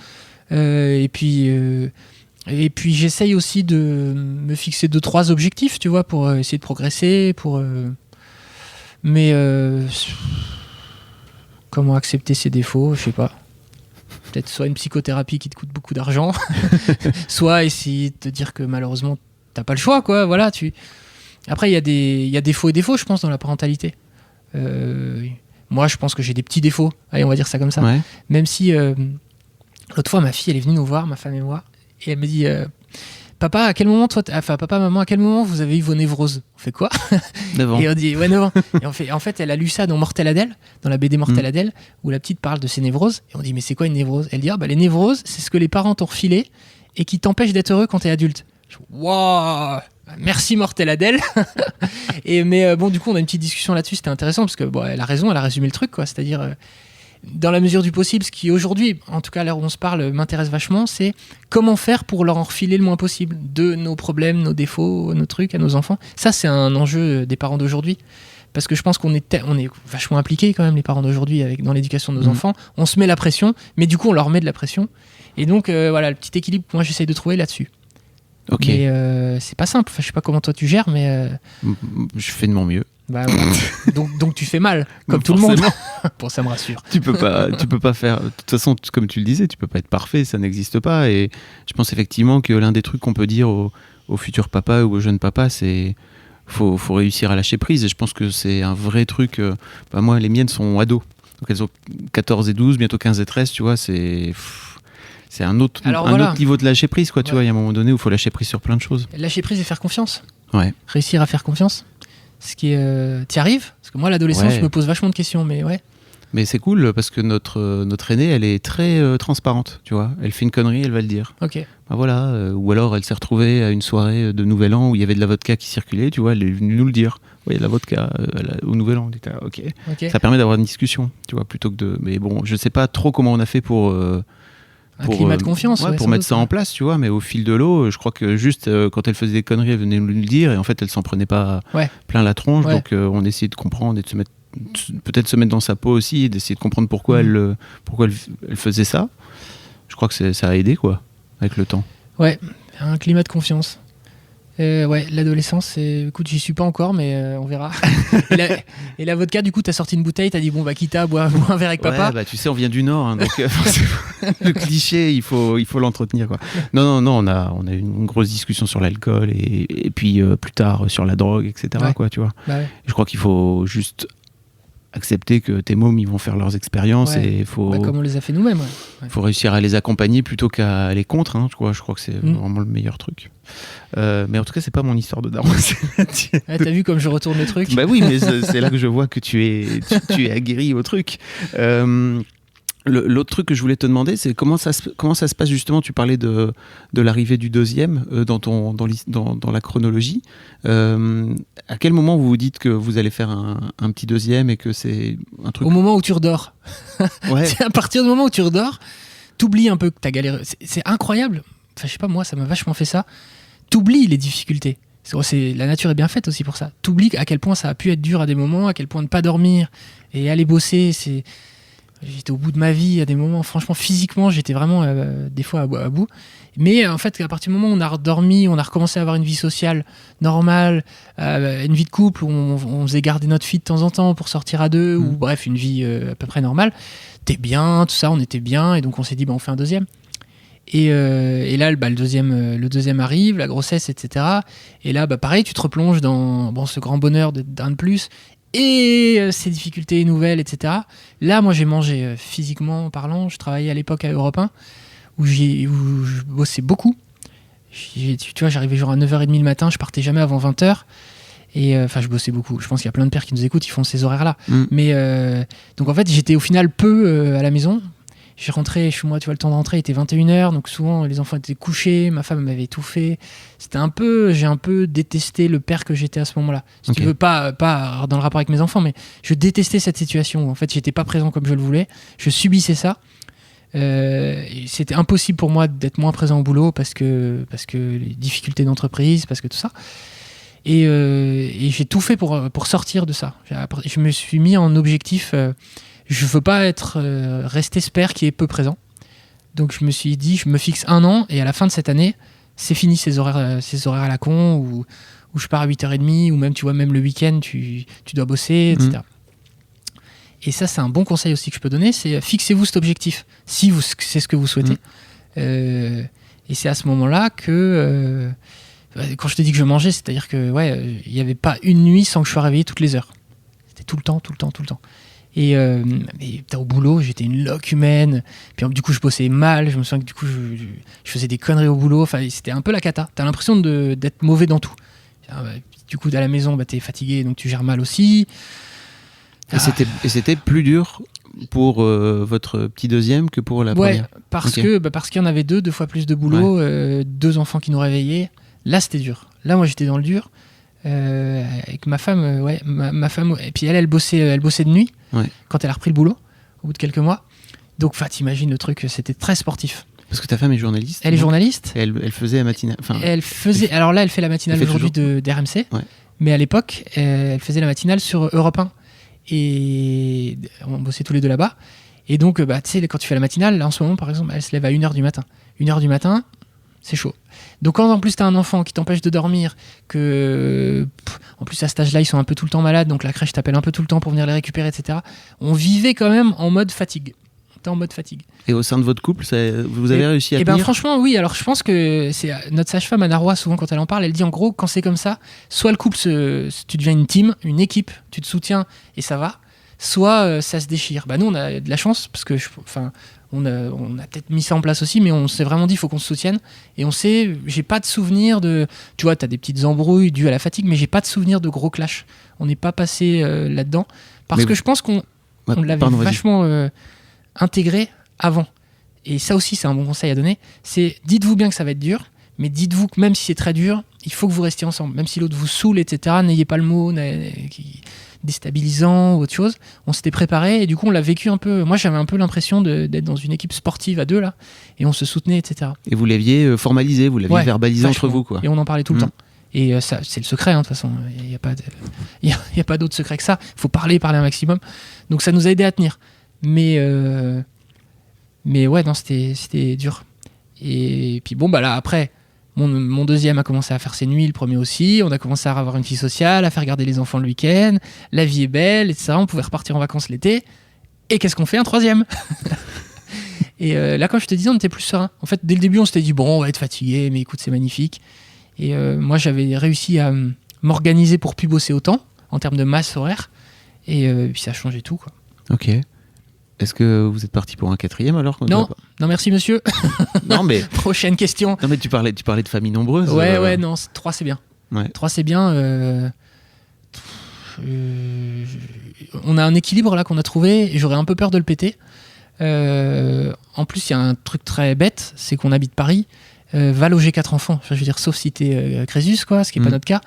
Et puis j'essaye aussi de me fixer 2-3 objectifs, tu vois, pour essayer de progresser, comment accepter ses défauts, je sais pas. Peut-être soit une psychothérapie qui te coûte beaucoup d'argent, soit essayer de te dire que malheureusement t'as pas le choix, quoi. Voilà, Après, il y a défauts et défauts, je pense, dans la parentalité. Moi, je pense que j'ai des petits défauts. Allez, on va dire ça comme ça. Ouais. Même si l'autre fois, ma fille, elle est venue nous voir, ma femme et moi, et elle me dit Papa, maman, à quel moment vous avez eu vos névroses ? On fait quoi ? 9 ans. Et on dit, ouais, 9 ans. Et en fait, elle a lu ça dans Mortel Adèle, dans la BD Mortel Adèle, où la petite parle de ses névroses. Et on dit, mais c'est quoi une névrose ? Elle dit, les névroses, c'est ce que les parents t'ont refilé et qui t'empêche d'être heureux quand t'es adulte. Waouh ! Merci Mortel Adèle. Mais du coup, on a une petite discussion là-dessus, c'était intéressant, parce que elle a raison, elle a résumé le truc, quoi. C'est-à-dire, dans la mesure du possible, ce qui aujourd'hui, en tout cas à l'heure où on se parle, m'intéresse vachement, c'est comment faire pour leur en refiler le moins possible de nos problèmes, nos défauts, nos trucs à nos enfants. Ça, c'est un enjeu des parents d'aujourd'hui. Parce que je pense qu'on est vachement impliqués quand même, les parents d'aujourd'hui, dans l'éducation de nos enfants. On se met la pression, mais du coup, on leur met de la pression. Et donc, le petit équilibre que moi, j'essaye de trouver là-dessus. Ok. Mais c'est pas simple. Enfin, je sais pas comment toi tu gères, mais... Je fais de mon mieux. Voilà. donc tu fais mal, comme tout le monde. Bon, ça me rassure. Tu peux pas faire. De toute façon, comme tu le disais, tu peux pas être parfait, ça n'existe pas. Et je pense effectivement que l'un des trucs qu'on peut dire aux futurs papas ou aux jeunes papas, c'est faut réussir à lâcher prise. Et je pense que c'est un vrai truc. Moi, les miennes sont ados. Donc elles ont 14 et 12, bientôt 15 et 13, tu vois, c'est un autre niveau de lâcher prise, quoi, tu vois. Il y a un moment donné où il faut lâcher prise sur plein de choses. Lâcher prise et faire confiance. Ouais. Réussir à faire confiance. Ce qui est... T'y arrives ? Parce que moi, l'adolescence, je me pose vachement de questions, mais ouais. Mais c'est cool parce que notre aînée, elle est très transparente, tu vois. Elle fait une connerie, elle va le dire. Ok. Bah voilà. Ou alors, elle s'est retrouvée à une soirée de Nouvel An où il y avait de la vodka qui circulait, tu vois. Elle est venue nous le dire. Il y a de la vodka au Nouvel An. On était là, ok. Ça permet d'avoir une discussion, tu vois, plutôt que de. Mais bon, je sais pas trop comment on a fait pour. Un climat de confiance. Pour mettre ça en place, tu vois. Mais au fil de l'eau, je crois que juste quand elle faisait des conneries, elle venait nous le dire. Et en fait, elle s'en prenait pas plein la tronche. Donc, on essayait de comprendre et de peut-être se mettre dans sa peau aussi et d'essayer de comprendre pourquoi elle faisait ça. Je crois que ça a aidé, quoi, avec le temps. Ouais, un climat de confiance. L'adolescence, écoute, j'y suis pas encore, mais on verra. et la vodka, du coup, t'as sorti une bouteille, t'as dit, bon, bah, Kita, bois un verre avec papa. Bah, tu sais, on vient du Nord, hein, donc le cliché, il faut l'entretenir, quoi. Non, on a eu une grosse discussion sur l'alcool et puis plus tard sur la drogue, etc., quoi, tu vois. Bah ouais. Je crois qu'il faut juste accepter que tes mômes, ils vont faire leurs expériences et il faut... comme on les a fait nous-mêmes, faut réussir à les accompagner plutôt qu'à aller contre, hein, je crois que c'est vraiment le meilleur truc. Mais en tout cas, c'est pas mon histoire de daron. T'as vu comme je retourne le truc ? Bah oui, mais c'est là que je vois que tu es aguerri au truc. L'autre truc que je voulais te demander, c'est comment ça se passe justement. Tu parlais de l'arrivée du deuxième dans la chronologie. À quel moment vous vous dites que vous allez faire un petit deuxième et que c'est un truc... Au moment où tu redors. Ouais. C'est à partir du moment où tu redors, t'oublies un peu que t'as galéré. C'est incroyable. Enfin, je sais pas, moi, ça m'a vachement fait ça. T'oublies les difficultés. La nature est bien faite aussi pour ça. T'oublies à quel point ça a pu être dur à des moments, à quel point ne pas dormir et aller bosser, j'étais au bout de ma vie à des moments, franchement, physiquement, j'étais vraiment des fois à bout. Mais en fait, à partir du moment où on a redormi, on a recommencé à avoir une vie sociale normale, une vie de couple où on faisait garder notre fille de temps en temps pour sortir à deux, ou bref, une vie à peu près normale, t'es bien, tout ça, on était bien, et donc on s'est dit, on fait un deuxième. Et là, le deuxième arrive, la grossesse, etc. Et là, pareil, tu te replonges dans ce grand bonheur d'un de plus, et ces difficultés nouvelles, etc. Là, moi, j'ai mangé physiquement parlant. Je travaillais à l'époque à Europe 1, où je bossais beaucoup. Tu vois, j'arrivais genre à 9h30 le matin, je partais jamais avant 20h. Et je bossais beaucoup. Je pense qu'il y a plein de pères qui nous écoutent, ils font ces horaires-là. Mais donc en fait, j'étais au final peu à la maison. Je rentrais chez moi, tu vois, le temps de rentrer était 21h, donc souvent les enfants étaient couchés, ma femme m'avait tout fait. J'ai un peu détesté le père que j'étais à ce moment-là. Si tu veux, pas dans le rapport avec mes enfants, mais je détestais cette situation où en fait j'étais pas présent comme je le voulais, je subissais ça. Et c'était impossible pour moi d'être moins présent au boulot parce que les difficultés d'entreprise, parce que tout ça. Et j'ai tout fait pour sortir de ça. Je me suis mis en objectif... je veux pas rester ce père qui est peu présent. Donc je me suis dit, je me fixe 1 an et à la fin de cette année, c'est fini ces horaires à la con où je pars à 8h30 ou même, tu vois, même le week-end, tu dois bosser, etc. Et ça, c'est un bon conseil aussi que je peux donner, c'est fixez-vous cet objectif, si c'est ce que vous souhaitez. Et c'est à ce moment-là que, quand je te dis que je mangeais, c'est-à-dire que il n'y avait pas une nuit sans que je sois réveillé toutes les heures. C'était tout le temps. Et t'as au boulot, j'étais une loque humaine. Puis du coup, je bossais mal. Je me souviens que du coup, je faisais des conneries au boulot. Enfin, c'était un peu la cata. T'as l'impression d'être mauvais dans tout. Du coup, à la maison, t'es fatigué, donc tu gères mal aussi. Et c'était plus dur pour votre petit deuxième que pour la première. Parce qu'il y en avait 2 fois plus de boulot, 2 enfants qui nous réveillaient. Là, c'était dur. Là, moi, j'étais dans le dur. Avec ma femme, ma femme, et puis elle bossait de nuit quand elle a repris le boulot au bout de quelques mois. Donc, t'imagines le truc, c'était très sportif. Parce que ta femme est journaliste. Elle est journaliste. Et elle faisait la matinale. Alors là, elle fait la matinale aujourd'hui d'RMC. Ouais. Mais à l'époque, elle faisait la matinale sur Europe 1. Et on bossait tous les deux là-bas. Et donc, tu sais, quand tu fais la matinale, là en ce moment, par exemple, elle se lève à 1h du matin. 1h du matin, c'est chaud. Donc quand en plus t'as un enfant qui t'empêche de dormir, en plus à cet âge-là ils sont un peu tout le temps malades, donc la crèche t'appelle un peu tout le temps pour venir les récupérer, etc. On vivait quand même en mode fatigue. Et au sein de votre couple, vous avez réussi à tenir ? Franchement oui, alors je pense que c'est notre sage-femme Anna Roy, souvent quand elle en parle, elle dit en gros quand c'est comme ça, soit le couple tu deviens une team, une équipe, tu te soutiens et ça va, soit ça se déchire. Nous, on a de la chance parce que, on a peut-être mis ça en place aussi, mais on s'est vraiment dit il faut qu'on se soutienne. Et j'ai pas de souvenir de. Tu vois, t'as des petites embrouilles dues à la fatigue, mais j'ai pas de souvenir de gros clash. On n'est pas passé là-dedans parce que je pense qu'on l'avait vachement intégré avant. Et ça aussi, c'est un bon conseil à donner. C'est dites-vous bien que ça va être dur, mais dites-vous que même si c'est très dur, il faut que vous restiez ensemble. Même si l'autre vous saoule, etc., n'ayez pas le mot déstabilisant ou autre chose. On s'était préparé et du coup, on l'a vécu un peu. Moi, j'avais un peu l'impression d'être dans une équipe sportive à deux, là, et on se soutenait, etc. Et vous l'aviez formalisé, vous l'aviez verbalisé entre vous, quoi. Et on en parlait tout le temps. Et ça, c'est le secret, de toute façon. Il n'y a pas d'autre secret que ça. Il faut parler un maximum. Donc, ça nous a aidé à tenir. Mais ouais, non, c'était dur. Et puis bon, là, après, mon deuxième a commencé à faire ses nuits, le premier aussi. On a commencé à avoir une vie sociale, à faire garder les enfants le week-end. La vie est belle, etc. On pouvait repartir en vacances l'été. Et qu'est-ce qu'on fait? Un troisième. Et là, comme je te disais, on était plus serein. En fait, dès le début, on s'était dit, bon, on va être fatigué, mais écoute, c'est magnifique. Et moi, j'avais réussi à m'organiser pour plus bosser autant, en termes de masse horaire. Et puis ça a changé tout, quoi. Ok. Est-ce que vous êtes parti pour un quatrième alors? Non, merci monsieur. Non mais prochaine question. Non mais tu parlais de familles nombreuses. Ouais, non, 3 c'est bien. Ouais. 3 c'est bien. On a un équilibre là qu'on a trouvé et j'aurais un peu peur de le péter. En plus, il y a un truc très bête, c'est qu'on habite Paris. Va loger 4 enfants. Enfin, je veux dire, sauf si t'es Crésus, quoi, ce qui n'est pas notre cas.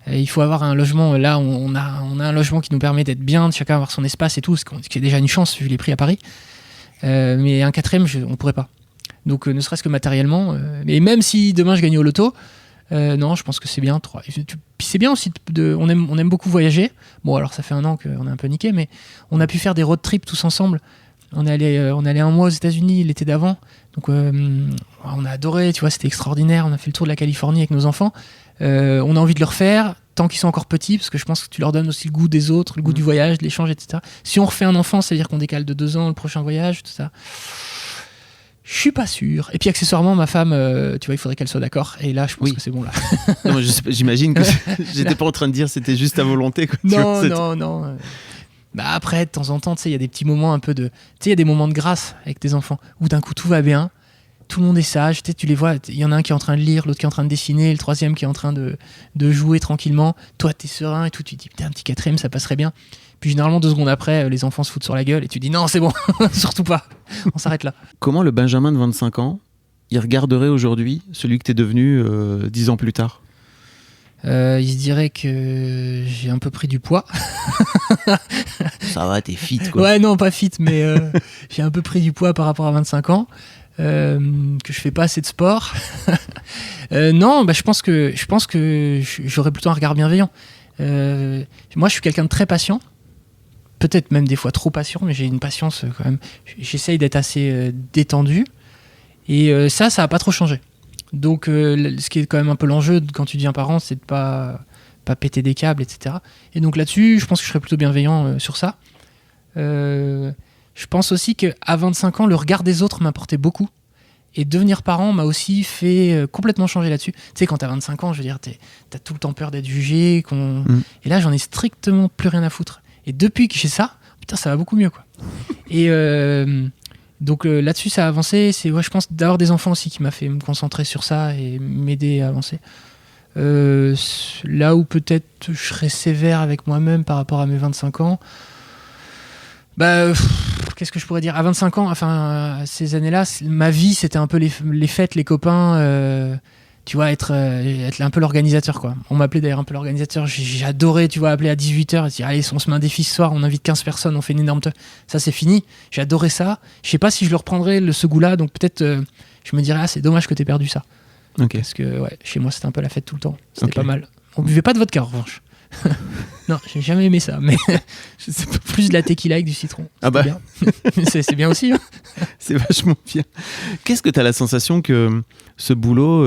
Il faut avoir un logement. Là, on a un logement qui nous permet d'être bien, de chacun avoir son espace et tout, ce qui est déjà une chance vu les prix à Paris. Mais un quatrième, on pourrait pas. Donc, ne serait-ce que matériellement. Et même si demain je gagne au loto, non, je pense que c'est bien 3. Puis c'est bien aussi. On aime beaucoup voyager. Bon, alors ça fait 1 an qu'on est un peu niqué, mais on a pu faire des road trips tous ensemble. On est allé 1 mois aux États-Unis l'été d'avant. Donc, on a adoré, tu vois, c'était extraordinaire. On a fait le tour de la Californie avec nos enfants. On a envie de le refaire tant qu'ils sont encore petits, parce que je pense que tu leur donnes aussi le goût des autres, le goût du voyage, de l'échange, etc. Si on refait un enfant, c'est-à-dire qu'on décale de 2 ans le prochain voyage, tout ça. Je suis pas sûr. Et puis accessoirement, ma femme, tu vois, il faudrait qu'elle soit d'accord. Et là, je pense que c'est bon là. Non, j'imagine que j'étais pas en train de dire c'était juste à volonté. Quoi, non. Après, de temps en temps, tu sais, il y a des petits moments un peu de... Tu sais, il y a des moments de grâce avec tes enfants, où d'un coup tout va bien, tout le monde est sage, tu les vois, il y en a un qui est en train de lire, l'autre qui est en train de dessiner, le troisième qui est en train de jouer tranquillement, toi t'es serein et tout, tu te dis putain, un petit quatrième ça passerait bien. Puis généralement 2 secondes après, les enfants se foutent sur la gueule et tu dis non c'est bon, surtout pas, on s'arrête là. Comment le Benjamin de 25 ans, il regarderait aujourd'hui celui que t'es devenu 10 ans plus tard? Il se dirait que j'ai un peu pris du poids. Ça va, t'es fit quoi. Ouais non, pas fit, mais j'ai un peu pris du poids par rapport à 25 ans. Que je fais pas assez de sport. Non, je pense que j'aurais plutôt un regard bienveillant. Moi, je suis quelqu'un de très patient, peut-être même des fois trop patient, mais j'ai une patience quand même. J'essaye d'être assez détendu, et ça a pas trop changé. Donc, ce qui est quand même un peu l'enjeu quand tu deviens parent, c'est de pas péter des câbles, etc. Et donc là-dessus, je pense que je serais plutôt bienveillant sur ça. Je pense aussi qu'à 25 ans, le regard des autres m'apportait beaucoup. Et devenir parent m'a aussi fait complètement changer là-dessus. Tu sais, quand t'as 25 ans, je veux dire, t'as tout le temps peur d'être jugé. Et là, j'en ai strictement plus rien à foutre. Et depuis que j'ai ça, putain, ça va beaucoup mieux, quoi. Et donc là-dessus, ça a avancé. Je pense d'avoir des enfants aussi qui m'a fait me concentrer sur ça et m'aider à avancer. Là où peut-être je serais sévère avec moi-même par rapport à mes 25 ans, qu'est-ce que je pourrais dire? À 25 ans, enfin, ces années-là, ma vie, c'était un peu les fêtes, les copains, tu vois, être un peu l'organisateur, quoi. On m'appelait d'ailleurs un peu l'organisateur. J'adorais, tu vois, appeler à 18h et dire, allez, on se met un défi ce soir, on invite 15 personnes, on fait une énorme teuf. Ça, c'est fini. J'adorais ça. Je sais pas si je le reprendrais, ce goût-là, donc peut-être, je me dirais, c'est dommage que t'aies perdu ça. Okay. Parce que, chez moi, c'était un peu la fête tout le temps. C'était pas mal. On buvait pas de vodka, en revanche. Non, j'ai jamais aimé ça, mais c'est plus de la tequila avec du citron. Bien. C'est bien aussi. Hein. C'est vachement bien. Qu'est-ce que tu as la sensation que ce boulot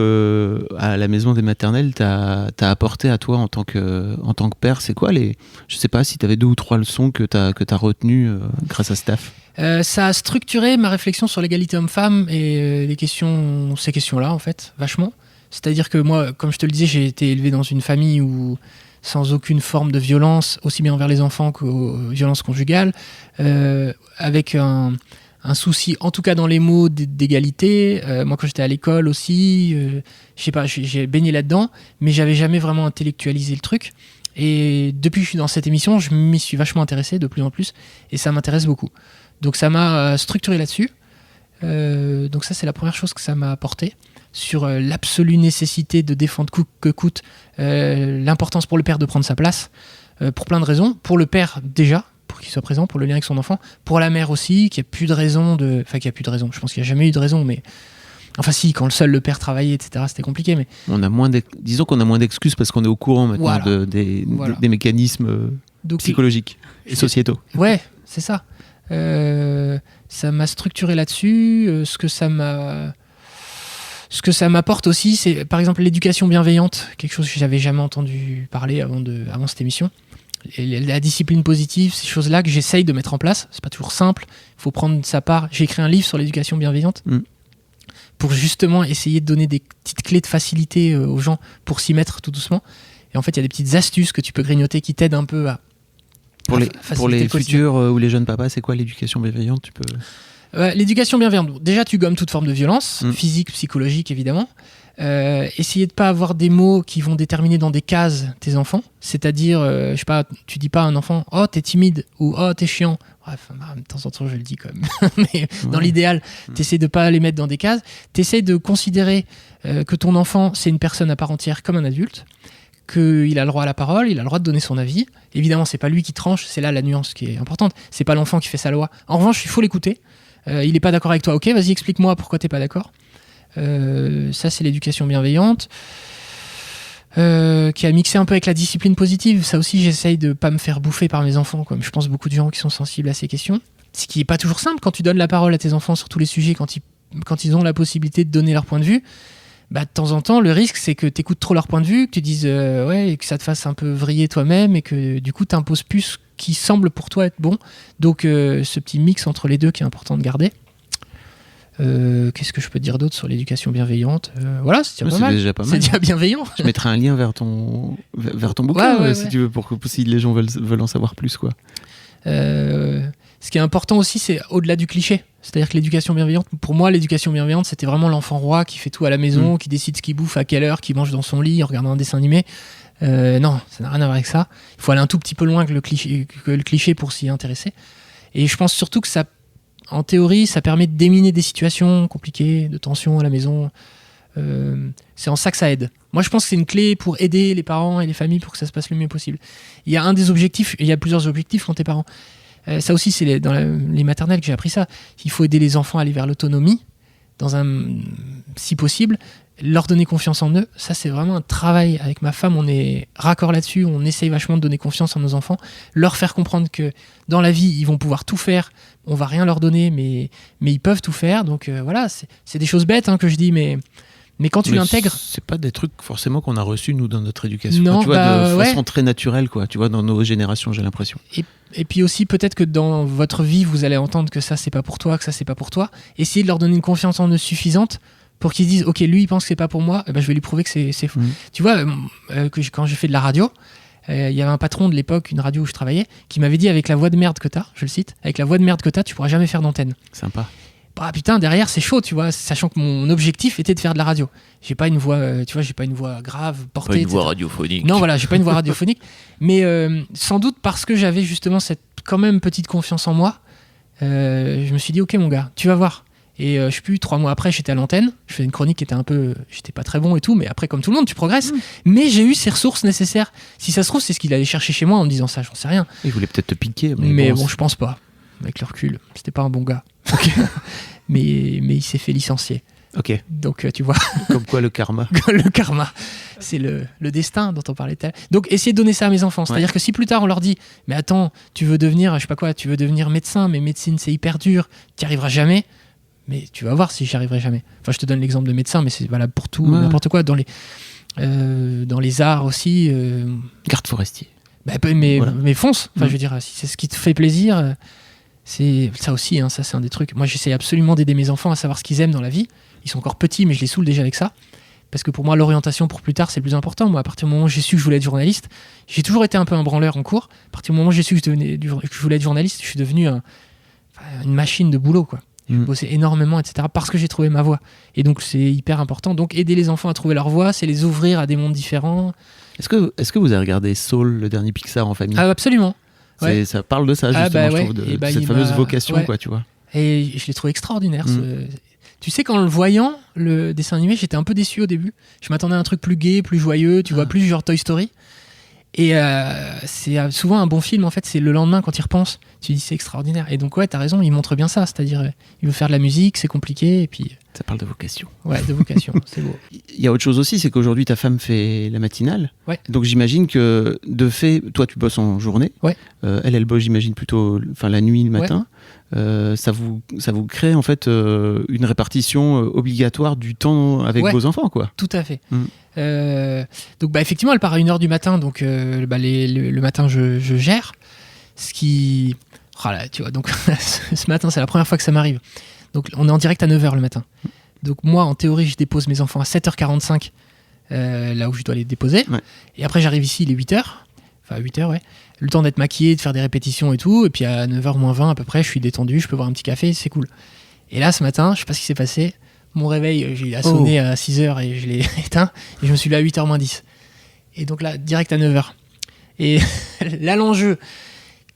à la maison des maternelles t'a apporté à toi en tant que père? C'est quoi je sais pas si tu avais 2 ou 3 leçons que tu as retenues grâce à ce taf? Ça a structuré ma réflexion sur l'égalité homme-femme et ces questions-là, en fait, vachement. C'est-à-dire que moi, comme je te le disais, j'ai été élevé dans une famille où sans aucune forme de violence, aussi bien envers les enfants qu'aux violences conjugales, avec un souci, en tout cas dans les mots, d'égalité. Moi, quand j'étais à l'école aussi, je sais pas, j'ai baigné là-dedans, mais j'avais jamais vraiment intellectualisé le truc. Et depuis que je suis dans cette émission, je m'y suis vachement intéressé de plus en plus, et ça m'intéresse beaucoup. Donc ça m'a structuré là-dessus. Donc ça, c'est la première chose que ça m'a apporté, sur l'absolue nécessité de défendre coûte que coûte, l'importance pour le père de prendre sa place, pour plein de raisons. Pour le père déjà, pour qu'il soit présent, pour le lien avec son enfant. Pour la mère aussi, qu'il n'y a plus de raison Enfin, qu'il n'y a plus de raison, je pense qu'il n'y a jamais eu de raison, mais... Enfin si, quand le père travaillait, etc., c'était compliqué, mais... Disons qu'on a moins d'excuses parce qu'on est au courant maintenant des mécanismes psychologiques et sociétaux. Ouais, c'est ça. Ça m'a structuré là-dessus. Ce que ça m'apporte aussi, c'est par exemple l'éducation bienveillante, quelque chose que j'avais jamais entendu parler avant cette émission. Et la discipline positive, ces choses-là que j'essaye de mettre en place. C'est pas toujours simple, il faut prendre sa part. J'ai écrit un livre sur l'éducation bienveillante pour justement essayer de donner des petites clés de facilité aux gens pour s'y mettre tout doucement. Et en fait, il y a des petites astuces que tu peux grignoter qui t'aident un peu à... Pour les futurs ou les jeunes papas, c'est quoi l'éducation bienveillante? L'éducation bienveillante, déjà tu gommes toute forme de violence, physique, psychologique évidemment. Essayez de pas avoir des mots qui vont déterminer dans des cases tes enfants. C'est-à-dire, je sais pas, tu dis pas à un enfant « Oh, t'es timide » ou « Oh, t'es chiant ». Bref, de temps en temps, je le dis quand même. Mais dans l'idéal, t'essaies de pas les mettre dans des cases. T'essaies de considérer que ton enfant, c'est une personne à part entière comme un adulte, qu'il a le droit à la parole, il a le droit de donner son avis. Évidemment, c'est pas lui qui tranche, c'est là la nuance qui est importante. C'est pas l'enfant qui fait sa loi. En revanche, il faut l'écouter. Il est pas d'accord avec toi. Ok, vas-y, explique-moi pourquoi t'es pas d'accord. Ça, c'est l'éducation bienveillante. Qui a mixé un peu avec la discipline positive. Ça aussi, j'essaye de pas me faire bouffer par mes enfants, comme je pense beaucoup de gens qui sont sensibles à ces questions. Ce qui est pas toujours simple quand tu donnes la parole à tes enfants sur tous les sujets, quand ils ont la possibilité de donner leur point de vue. De temps en temps, le risque, c'est que tu écoutes trop leur point de vue, que tu dises et que ça te fasse un peu vriller toi-même, et que du coup, tu imposes plus ce qui semble pour toi être bon. Donc, ce petit mix entre les deux qui est important de garder. Qu'est-ce que je peux te dire d'autre sur l'éducation bienveillante? Voilà, c'est déjà pas mal. C'est déjà bienveillant. Je mettrai un lien vers ton bouquin, si tu veux, si les gens veulent en savoir plus, quoi. Ce qui est important aussi, c'est au-delà du cliché. C'est-à-dire que l'éducation bienveillante, pour moi, l'éducation bienveillante, c'était vraiment l'enfant roi qui fait tout à la maison, qui décide ce qu'il bouffe, à quelle heure, qui mange dans son lit en regardant un dessin animé. Non, ça n'a rien à voir avec ça. Il faut aller un tout petit peu loin que le cliché pour s'y intéresser. Et je pense surtout que ça, en théorie, ça permet de déminer des situations compliquées, de tension à la maison. C'est en ça que ça aide. Moi, je pense que c'est une clé pour aider les parents et les familles pour que ça se passe le mieux possible. Il y a plusieurs objectifs quand t'es parent. Ça aussi, c'est dans les maternelles que j'ai appris ça. Il faut aider les enfants à aller vers l'autonomie, si possible, leur donner confiance en eux. Ça, c'est vraiment un travail. Avec ma femme, on est raccord là-dessus. On essaye vachement de donner confiance en nos enfants, leur faire comprendre que dans la vie, ils vont pouvoir tout faire. On va rien leur donner, mais ils peuvent tout faire. Donc voilà, c'est des choses bêtes que je dis, mais quand tu l'intègres... C'est pas des trucs forcément qu'on a reçus, nous, dans notre éducation. Non, tu vois, de façon très naturelle, quoi. Tu vois, dans nos générations, j'ai l'impression. Et puis aussi, peut-être que dans votre vie, vous allez entendre que ça, c'est pas pour toi, que ça, c'est pas pour toi. Essayez de leur donner une confiance en eux suffisante pour qu'ils se disent, ok, lui, il pense que c'est pas pour moi, je vais lui prouver que c'est faux. Tu vois, quand j'ai fait de la radio, il y avait un patron de l'époque, une radio où je travaillais, qui m'avait dit, avec la voix de merde que t'as, je le cite, avec la voix de merde que t'as, tu pourras jamais faire d'antenne. Sympa. Putain, derrière c'est chaud, tu vois, sachant que mon objectif était de faire de la radio. J'ai pas une voix, j'ai pas une voix grave, portée. Pas une voix radiophonique. Non, voilà, j'ai pas une voix radiophonique. Mais sans doute parce que j'avais justement cette quand même petite confiance en moi, je me suis dit, ok mon gars, tu vas voir. Et je sais plus, 3 mois après, j'étais à l'antenne, je faisais une chronique qui était j'étais pas très bon et tout, mais après, comme tout le monde, tu progresses. Mais j'ai eu ces ressources nécessaires. Si ça se trouve, c'est ce qu'il allait chercher chez moi en me disant ça, j'en sais rien. Il voulait peut-être te piquer. Mais bon, je pense pas. Avec le recul, c'était pas un bon gars. mais il s'est fait licencier. Ok. Donc tu vois. Comme quoi le karma. Le karma, c'est le destin dont on parlait tout à l'heure. Donc essayez de donner ça à mes enfants. C'est-à-dire que si plus tard on leur dit, mais attends, tu veux devenir, je sais pas quoi, tu veux devenir médecin, mais médecine c'est hyper dur, tu n'y arriveras jamais. Mais tu vas voir si j'y arriverai jamais. Enfin, je te donne l'exemple de médecin, mais c'est valable pour tout, n'importe quoi. Dans les arts aussi. Garde forestier. Mais fonce. Enfin, je veux dire, si c'est ce qui te fait plaisir. C'est ça aussi, ça c'est un des trucs. Moi j'essaie absolument d'aider mes enfants à savoir ce qu'ils aiment dans la vie. Ils sont encore petits, mais je les saoule déjà avec ça. parce que pour moi, l'orientation pour plus tard, c'est le plus important. Moi, à partir du moment où j'ai su que je voulais être journaliste, j'ai toujours été un peu un branleur en cours. À partir du moment où j'ai su que je voulais être journaliste, je suis devenu une machine de boulot, quoi. Je bossais énormément, etc., parce que j'ai trouvé ma voie. Et donc, c'est hyper important. Donc, aider les enfants à trouver leur voie, c'est les ouvrir à des mondes différents. Est-ce que vous avez regardé Soul, le dernier Pixar en famille ? Ah, absolument. Ouais. Ça parle de ça, justement, je trouve, de cette fameuse vocation, quoi, tu vois. Et je l'ai trouvé extraordinaire. Tu sais, qu'en le voyant, le dessin animé, j'étais un peu déçu au début. Je m'attendais à un truc plus gai, plus joyeux, tu vois, plus genre Toy Story. Et c'est souvent un bon film, en fait, c'est le lendemain quand il repense, tu dis c'est extraordinaire. Et donc ouais, t'as raison, il montre bien ça, c'est-à-dire il veut faire de la musique, c'est compliqué, et puis... Ça parle de vocation. Ouais, de vocation, c'est beau. Il y a autre chose aussi, c'est qu'aujourd'hui ta femme fait la matinale, ouais. Donc j'imagine que de fait, toi tu bosses en journée, ouais. Elle bosse j'imagine plutôt la nuit, le matin, ouais. Ça vous crée en fait une répartition obligatoire du temps avec vos enfants, quoi. Tout à fait. Donc effectivement elle part à 1h du matin, donc le matin je gère, ce qui... Oh là, tu vois, donc ce matin c'est la première fois que ça m'arrive, donc on est en direct à 9h le matin, donc moi en théorie je dépose mes enfants à 7h45 là où je dois les déposer, ouais. Et après j'arrive ici il est 8h, enfin 8h ouais, le temps d'être maquillé, de faire des répétitions et tout, et puis à 9h moins 20 à peu près je suis détendu, je peux boire un petit café, c'est cool. Et là ce matin je sais pas ce qui s'est passé, mon réveil il a sonné à 6h et je l'ai éteint, et je me suis levé à 8h moins 10, et donc là direct à 9h, et là l'enjeu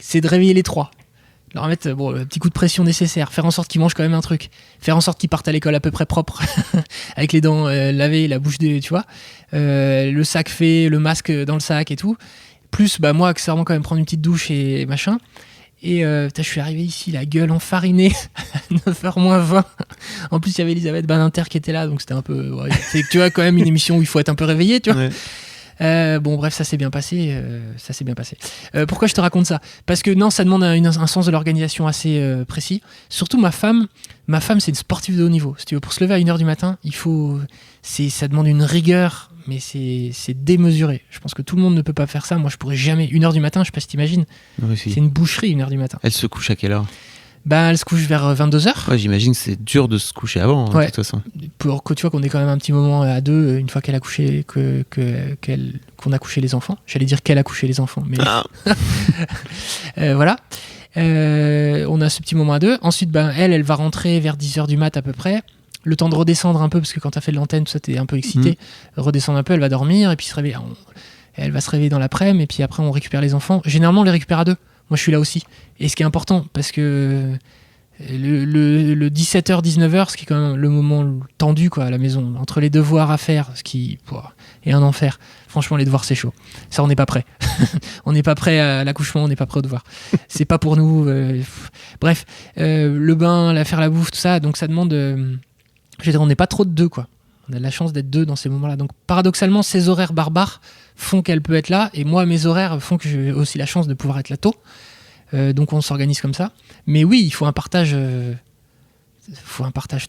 c'est de réveiller les trois, leur mettre le petit coup de pression nécessaire, faire en sorte qu'ils mangent quand même un truc, faire en sorte qu'ils partent à l'école à peu près propres, avec les dents lavées, la bouche tu vois, le sac fait, le masque dans le sac et tout, plus moi accessoirement quand même prendre une petite douche et machin, et je suis arrivé ici la gueule enfarinée à 9h moins 20, en plus il y avait Elisabeth Badinter qui était là, donc c'était un peu c'est que tu vois quand même une émission où il faut être un peu réveillé, tu vois. Ouais. Bref, ça s'est bien passé. Pourquoi je te raconte ça ? Parce que non, ça demande un sens de l'organisation assez précis. Surtout ma femme, c'est une sportive de haut niveau. Si tu veux, pour se lever à 1h du matin, ça demande une rigueur, mais c'est démesuré. Je pense que tout le monde ne peut pas faire ça. Moi, je pourrais jamais. 1h du matin, je sais pas si t'imagines. Oui, si. C'est une boucherie, 1h du matin. Elle se couche à quelle heure ? Elle se couche vers 22h. Ouais, j'imagine que c'est dur de se coucher avant, de toute façon. Pour que tu vois qu'on ait quand même un petit moment à deux, une fois qu'elle a couché, qu'on a couché les enfants. J'allais dire qu'elle a couché les enfants, mais voilà. On a ce petit moment à deux. Ensuite, elle va rentrer vers 10h du mat à peu près. Le temps de redescendre un peu, parce que quand t'as fait de l'antenne, tout ça, t'es un peu excité. Redescendre un peu, elle va dormir, et puis elle va se réveiller dans l'après-midi, et puis après on récupère les enfants. Généralement, on les récupère à deux. Moi, je suis là aussi. Et ce qui est important, parce que le 17h, 19h, ce qui est quand même le moment tendu quoi, à la maison, entre les devoirs à faire, ce qui est un enfer. Franchement, les devoirs, c'est chaud. Ça, on n'est pas prêt. On n'est pas prêt à l'accouchement, on n'est pas prêt aux devoirs. C'est pas pour nous. Bref, le bain, faire la bouffe, tout ça, donc ça demande... on n'est pas trop de deux, quoi. On a de la chance d'être deux dans ces moments-là. Donc, paradoxalement, ces horaires barbares font qu'elle peut être là, et moi, mes horaires font que j'ai aussi la chance de pouvoir être là tôt. Donc, on s'organise comme ça. Mais oui, il faut un partage...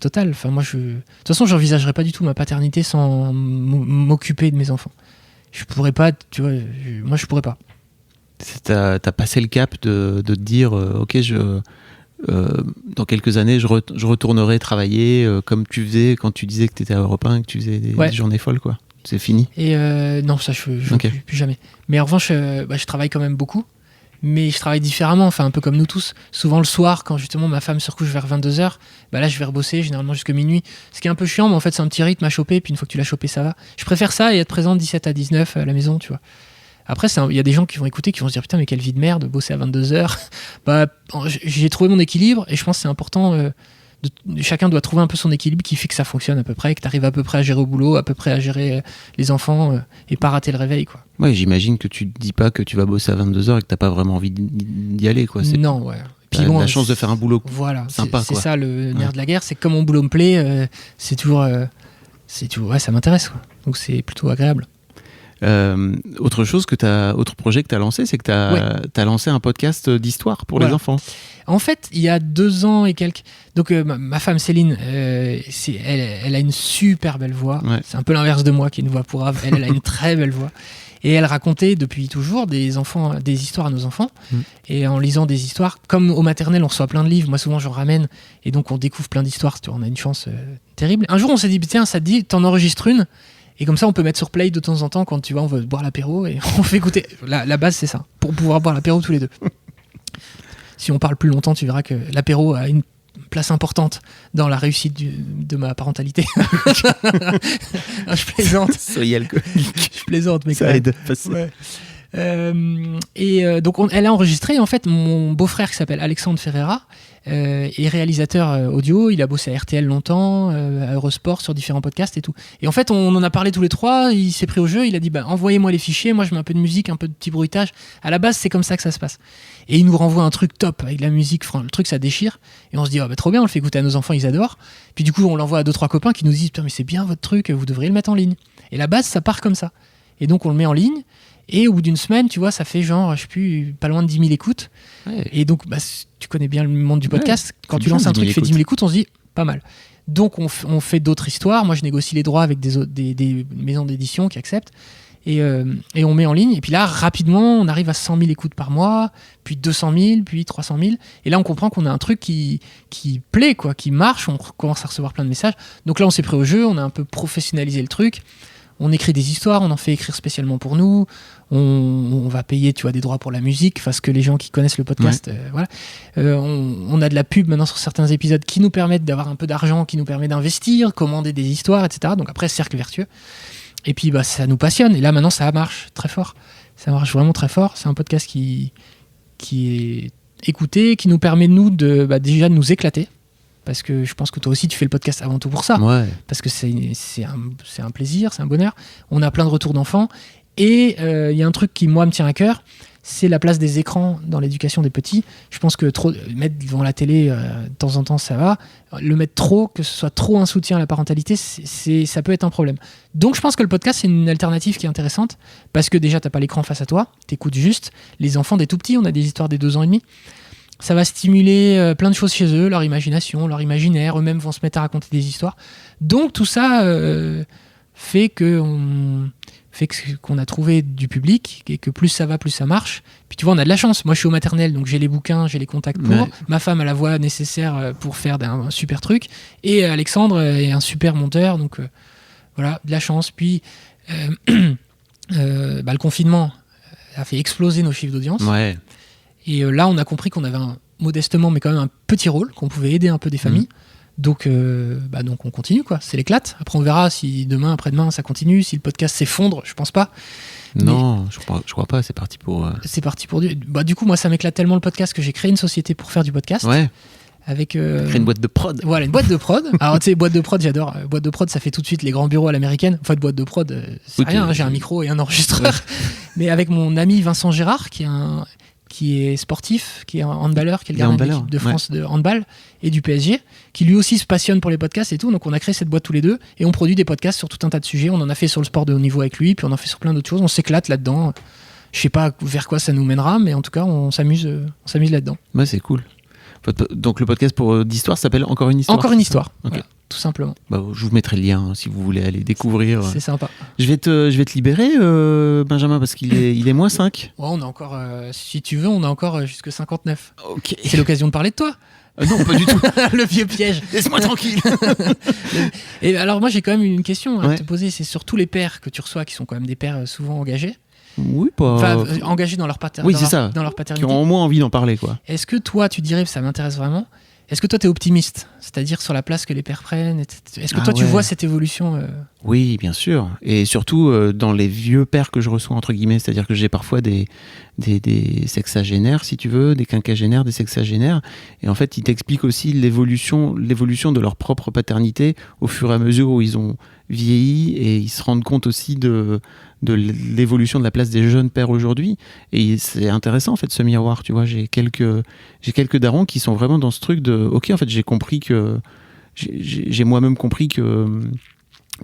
total. Enfin, moi, de toute façon, je n'envisagerais pas du tout ma paternité sans m'occuper de mes enfants. Je pourrais pas, tu vois, moi, je pourrais pas. T'as passé le cap de te dire, ok, dans quelques années, je retournerai travailler comme tu faisais quand tu disais que tu étais à Europe 1, que tu faisais des journées folles, quoi. C'est fini. Et non, ça, je ne plus jamais. Mais en revanche, je travaille quand même beaucoup, mais je travaille différemment, enfin un peu comme nous tous. Souvent le soir, quand justement ma femme se recouche vers 22h, là je vais rebosser généralement jusqu'à minuit. Ce qui est un peu chiant, mais en fait c'est un petit rythme à choper, puis une fois que tu l'as chopé, ça va. Je préfère ça et être présent de 17 à 19 à la maison, tu vois. Après, il y a des gens qui vont écouter, qui vont se dire putain, mais quelle vie de merde, bosser à 22h. J'ai trouvé mon équilibre et je pense que c'est important. Chacun doit trouver un peu son équilibre qui fait que ça fonctionne à peu près, que tu arrives à peu près à gérer au boulot, à peu près à gérer les enfants et pas rater le réveil, quoi. Ouais, j'imagine que tu te dis pas que tu vas bosser à 22h et que t'as pas vraiment envie d'y aller, quoi. Non, ouais. Puis la chance de faire un boulot sympa, c'est ça le nerf de la guerre, c'est que comme mon boulot me plaît, c'est toujours ça m'intéresse, quoi. Donc c'est plutôt agréable. Autre projet que tu as lancé, c'est que tu as lancé un podcast d'histoire pour les enfants. En fait, il y a 2 ans et quelques. Donc, ma femme Céline, elle a une super belle voix. Ouais. C'est un peu l'inverse de moi qui a une voix pourrave. Elle a une très belle voix. Et elle racontait depuis toujours des histoires à nos enfants. Et en lisant des histoires, comme au maternel, on reçoit plein de livres. Moi, souvent, j'en ramène. Et donc, on découvre plein d'histoires. On a une chance terrible. Un jour, on s'est dit, tiens, ça te dit, t'en enregistres une. Et comme ça, on peut mettre sur play de temps en temps quand tu vois, on veut boire l'apéro et on fait écouter. La base, c'est ça, pour pouvoir boire l'apéro tous les deux. Si on parle plus longtemps, tu verras que l'apéro a une place importante dans la réussite de ma parentalité. Je plaisante. Soyez alcoolique. Je plaisante, mais ça aide. Ouais. Donc elle a enregistré. En fait, mon beau-frère qui s'appelle Alexandre Ferreira est réalisateur audio. Il a bossé à RTL longtemps, à Eurosport sur différents podcasts et tout. Et en fait, on en a parlé tous les trois. Il s'est pris au jeu. Il a dit envoyez-moi les fichiers. Moi, je mets un peu de musique, un peu de petit bruitage. À la base, c'est comme ça que ça se passe. Et il nous renvoie un truc top avec de la musique. Le truc, ça déchire. Et on se dit trop bien. On le fait écouter à nos enfants. Ils adorent. Puis du coup, on l'envoie à 2-3 copains qui nous disent putain, mais c'est bien votre truc. Vous devriez le mettre en ligne. Et la base, ça part comme ça. Et donc, on le met en ligne. Et au bout d'une semaine, tu vois, ça fait genre, je sais plus, pas loin de 10 000 écoutes. Ouais. Et donc, tu connais bien le monde du podcast. Ouais, quand tu lances un truc qui fait 10 000 écoutes, on se dit, pas mal. Donc, on fait d'autres histoires. Moi, je négocie les droits avec des maisons d'édition qui acceptent. Et on met en ligne. Et puis là, rapidement, on arrive à 100 000 écoutes par mois, puis 200 000, puis 300 000. Et là, on comprend qu'on a un truc qui plaît, quoi, qui marche. On commence à recevoir plein de messages. Donc là, on s'est pris au jeu. On a un peu professionnalisé le truc. On écrit des histoires, on en fait écrire spécialement pour nous. On va payer, tu vois, des droits pour la musique, parce que les gens qui connaissent le podcast, voilà. On a de la pub maintenant sur certains épisodes qui nous permettent d'avoir un peu d'argent, qui nous permet d'investir, commander des histoires, etc. Donc après, cercle vertueux. Et puis, ça nous passionne. Et là, maintenant, ça marche très fort. Ça marche vraiment très fort. C'est un podcast qui est écouté, qui nous permet, nous, déjà de nous éclater. Parce que je pense que toi aussi, tu fais le podcast avant tout pour ça. Ouais. Parce que c'est un plaisir, c'est un bonheur. On a plein de retours d'enfants. Et il y a un truc qui, moi, me tient à cœur, c'est la place des écrans dans l'éducation des petits. Je pense que mettre devant la télé, de temps en temps, ça va. Le mettre trop, que ce soit trop un soutien à la parentalité, ça peut être un problème. Donc, je pense que le podcast, c'est une alternative qui est intéressante. Parce que déjà, tu n'as pas l'écran face à toi. Tu écoutes juste les enfants des tout petits. On a des histoires des 2 ans et demi. Ça va stimuler plein de choses chez eux, leur imagination, leur imaginaire. Eux-mêmes vont se mettre à raconter des histoires. Donc tout ça fait qu'on a trouvé du public et que plus ça va, plus ça marche. Puis tu vois, on a de la chance. Moi, je suis au maternel, donc j'ai les bouquins, j'ai les contacts pour. Ouais. Ma femme a la voix nécessaire pour faire un super truc. Et Alexandre est un super monteur. Donc voilà, de la chance. Puis le confinement a fait exploser nos chiffres d'audience. Ouais. Et là, on a compris qu'on avait modestement, mais quand même un petit rôle, qu'on pouvait aider un peu des familles. Donc on continue, quoi. C'est l'éclate. Après, on verra si demain, après-demain, ça continue. Si le podcast s'effondre, je pense pas. Non, je crois pas. C'est parti pour... C'est parti pour... du coup, moi, ça m'éclate tellement le podcast que j'ai créé une société pour faire du podcast. Ouais. Avec créer une boîte de prod. Voilà, une boîte de prod. Alors, tu sais, boîte de prod, j'adore. Boîte de prod, ça fait tout de suite les grands bureaux à l'américaine. Enfin, boîte de prod, c'est rien. J'ai un micro et un enregistreur. Ouais. Mais avec mon ami Vincent Gérard, qui est sportif, qui est handballeur, qui est le gardien de l'équipe de France de handball et du PSG, qui lui aussi se passionne pour les podcasts et tout. Donc on a créé cette boîte tous les deux et on produit des podcasts sur tout un tas de sujets. On en a fait sur le sport de haut niveau avec lui, puis on en fait sur plein d'autres choses. On s'éclate là-dedans. Je sais pas vers quoi ça nous mènera, mais en tout cas on s'amuse là-dedans. Ouais, c'est cool. Donc le podcast d'histoire s'appelle Encore une histoire. Encore une histoire. Okay. Voilà, tout simplement. Je vous mettrai le lien si vous voulez aller découvrir. C'est sympa. Je vais te libérer, Benjamin, parce qu'il est -5. Ouais, on a encore, si tu veux, on a encore jusque 59. Ok. C'est l'occasion de parler de toi. Non, pas du tout. Le vieux piège. Laisse-moi tranquille. Et alors moi j'ai quand même une question à te poser. C'est sur tous les pères que tu reçois, qui sont quand même des pères souvent engagés. Oui, pas... Enfin, engagés dans leur paternité. Dans leur paternité. Qui ont au moins envie d'en parler, quoi. Est-ce que toi, tu dirais, ça m'intéresse vraiment, est-ce que toi, tu es optimiste ? C'est-à-dire sur la place que les pères prennent, etc. Est-ce que toi, tu vois cette évolution Oui, bien sûr. Et surtout dans les vieux pères que je reçois, entre guillemets. C'est-à-dire que j'ai parfois des sexagénaires, si tu veux, des quinquagénaires, des sexagénaires. Et en fait, ils t'expliquent aussi l'évolution de leur propre paternité au fur et à mesure où ils ont vieilli, et ils se rendent compte aussi de l'évolution de la place des jeunes pères aujourd'hui. Et c'est intéressant, en fait, ce miroir. Tu vois, j'ai quelques darons qui sont vraiment dans ce truc de ok, en fait, j'ai compris que j'ai moi-même compris que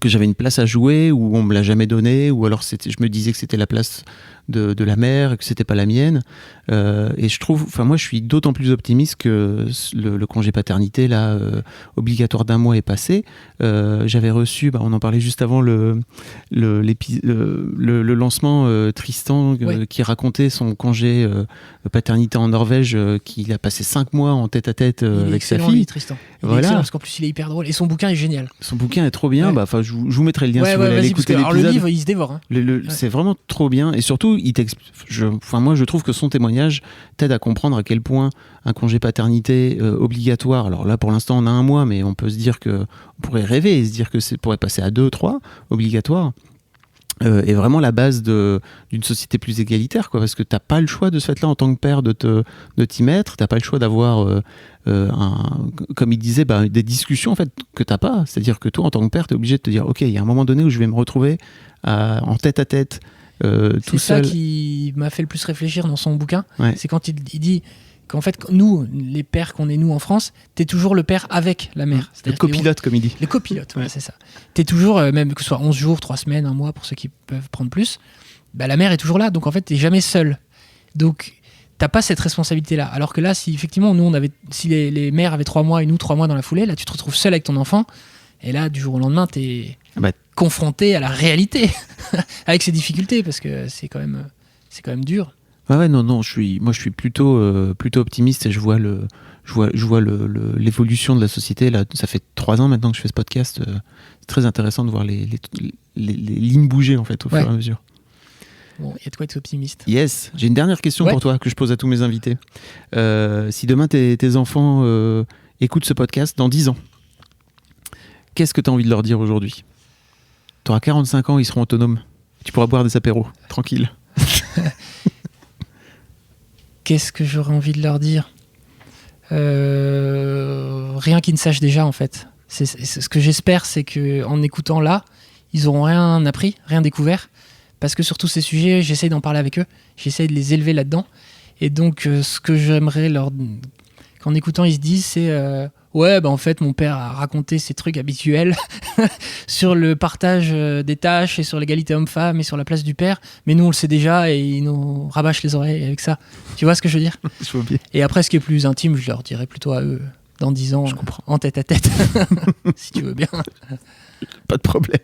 j'avais une place à jouer où on me l'a jamais donnée, ou alors je me disais que c'était la place de la mère et que c'était pas la mienne. Et je trouve, moi, je suis d'autant plus optimiste que le congé paternité là obligatoire d'1 mois est passé. J'avais reçu, on en parlait juste avant le lancement, Tristan qui racontait son congé paternité en Norvège, qu'il a passé 5 mois en tête-à-tête avec sa fille. Lui, Tristan. Voilà. Parce qu'en plus il est hyper drôle et son bouquin est génial. Son bouquin est trop bien. je vous mettrai le lien si vous voulez aller écouter l'épisode. Le livre, il se dévore. Hein. C'est vraiment trop bien. Et surtout, moi, je trouve que son témoignage t'aide à comprendre à quel point un congé paternité obligatoire, alors là, pour l'instant, on a 1 mois, mais on peut se dire on pourrait rêver et se dire que ça pourrait passer à 2, 3, obligatoire. Est vraiment la base d'une société plus égalitaire, quoi, parce que t'as pas le choix de ce fait-là en tant que père de t'y mettre, t'as pas le choix d'avoir comme il disait, des discussions en fait que t'as pas, c'est-à-dire que toi en tant que père t'es obligé de te dire ok, il y a un moment donné où je vais me retrouver en tête à tête tout seul. C'est ça qui m'a fait le plus réfléchir dans son bouquin, c'est quand il dit qu'en fait, nous, les pères qu'on est nous en France, t'es toujours le père avec la mère. Le copilote, comme il dit. Le copilote, c'est ça. T'es toujours, même que ce soit 11 jours, 3 semaines, 1 mois, pour ceux qui peuvent prendre plus, la mère est toujours là, donc en fait, t'es jamais seul. Donc, t'as pas cette responsabilité-là. Alors que là, si effectivement, nous, si les mères avaient 3 mois et nous 3 mois dans la foulée, là, tu te retrouves seul avec ton enfant, et là, du jour au lendemain, t'es confronté à la réalité, avec ses difficultés, parce que c'est quand même dur. Non, je suis plutôt optimiste et je vois l'évolution de la société. Là, ça fait 3 ans maintenant que je fais ce podcast. C'est très intéressant de voir les lignes bouger en fait au fur et à mesure. Bon, il y a de quoi être optimiste. Yes, j'ai une dernière question pour toi que je pose à tous mes invités. Si demain tes enfants écoutent ce podcast dans 10 ans, qu'est-ce que tu as envie de leur dire aujourd'hui ? Tu auras 45 ans, ils seront autonomes. Tu pourras boire des apéros, tranquille. Qu'est-ce que j'aurais envie de leur dire ? Rien qu'ils ne sachent déjà, en fait. C'est ce que j'espère, c'est qu'en écoutant là, ils n'auront rien appris, rien découvert. Parce que sur tous ces sujets, j'essaye d'en parler avec eux. J'essaye de les élever là-dedans. Et donc, ce que j'aimerais qu'en écoutant, ils se disent, c'est... en fait, mon père a raconté ces trucs habituels sur le partage des tâches et sur l'égalité homme-femme et sur la place du père. Mais nous, on le sait déjà et il nous rabâche les oreilles avec ça. Tu vois ce que je veux dire ? Je vois bien. Et après, ce qui est plus intime, je leur dirai plutôt à eux dans 10 ans, en tête à tête, si tu veux bien. Pas de problème.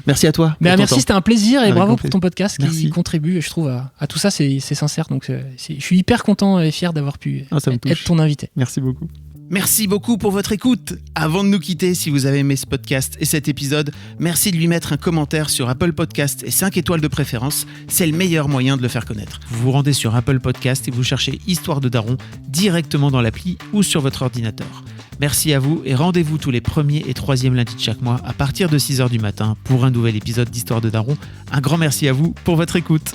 Merci à toi. Merci, c'était un plaisir et bravo pour ton podcast qui contribue, je trouve, à tout ça. C'est sincère. Donc, je suis hyper content et fier d'avoir pu être ton invité. Merci beaucoup. Merci beaucoup pour votre écoute. Avant de nous quitter, si vous avez aimé ce podcast et cet épisode, merci de lui mettre un commentaire sur Apple Podcast et 5 étoiles de préférence. C'est le meilleur moyen de le faire connaître. Vous vous rendez sur Apple Podcast et vous cherchez Histoire de Daron directement dans l'appli ou sur votre ordinateur. Merci à vous et rendez-vous tous les 1er et 3e lundis de chaque mois à partir de 6h du matin pour un nouvel épisode d'Histoire de Daron. Un grand merci à vous pour votre écoute.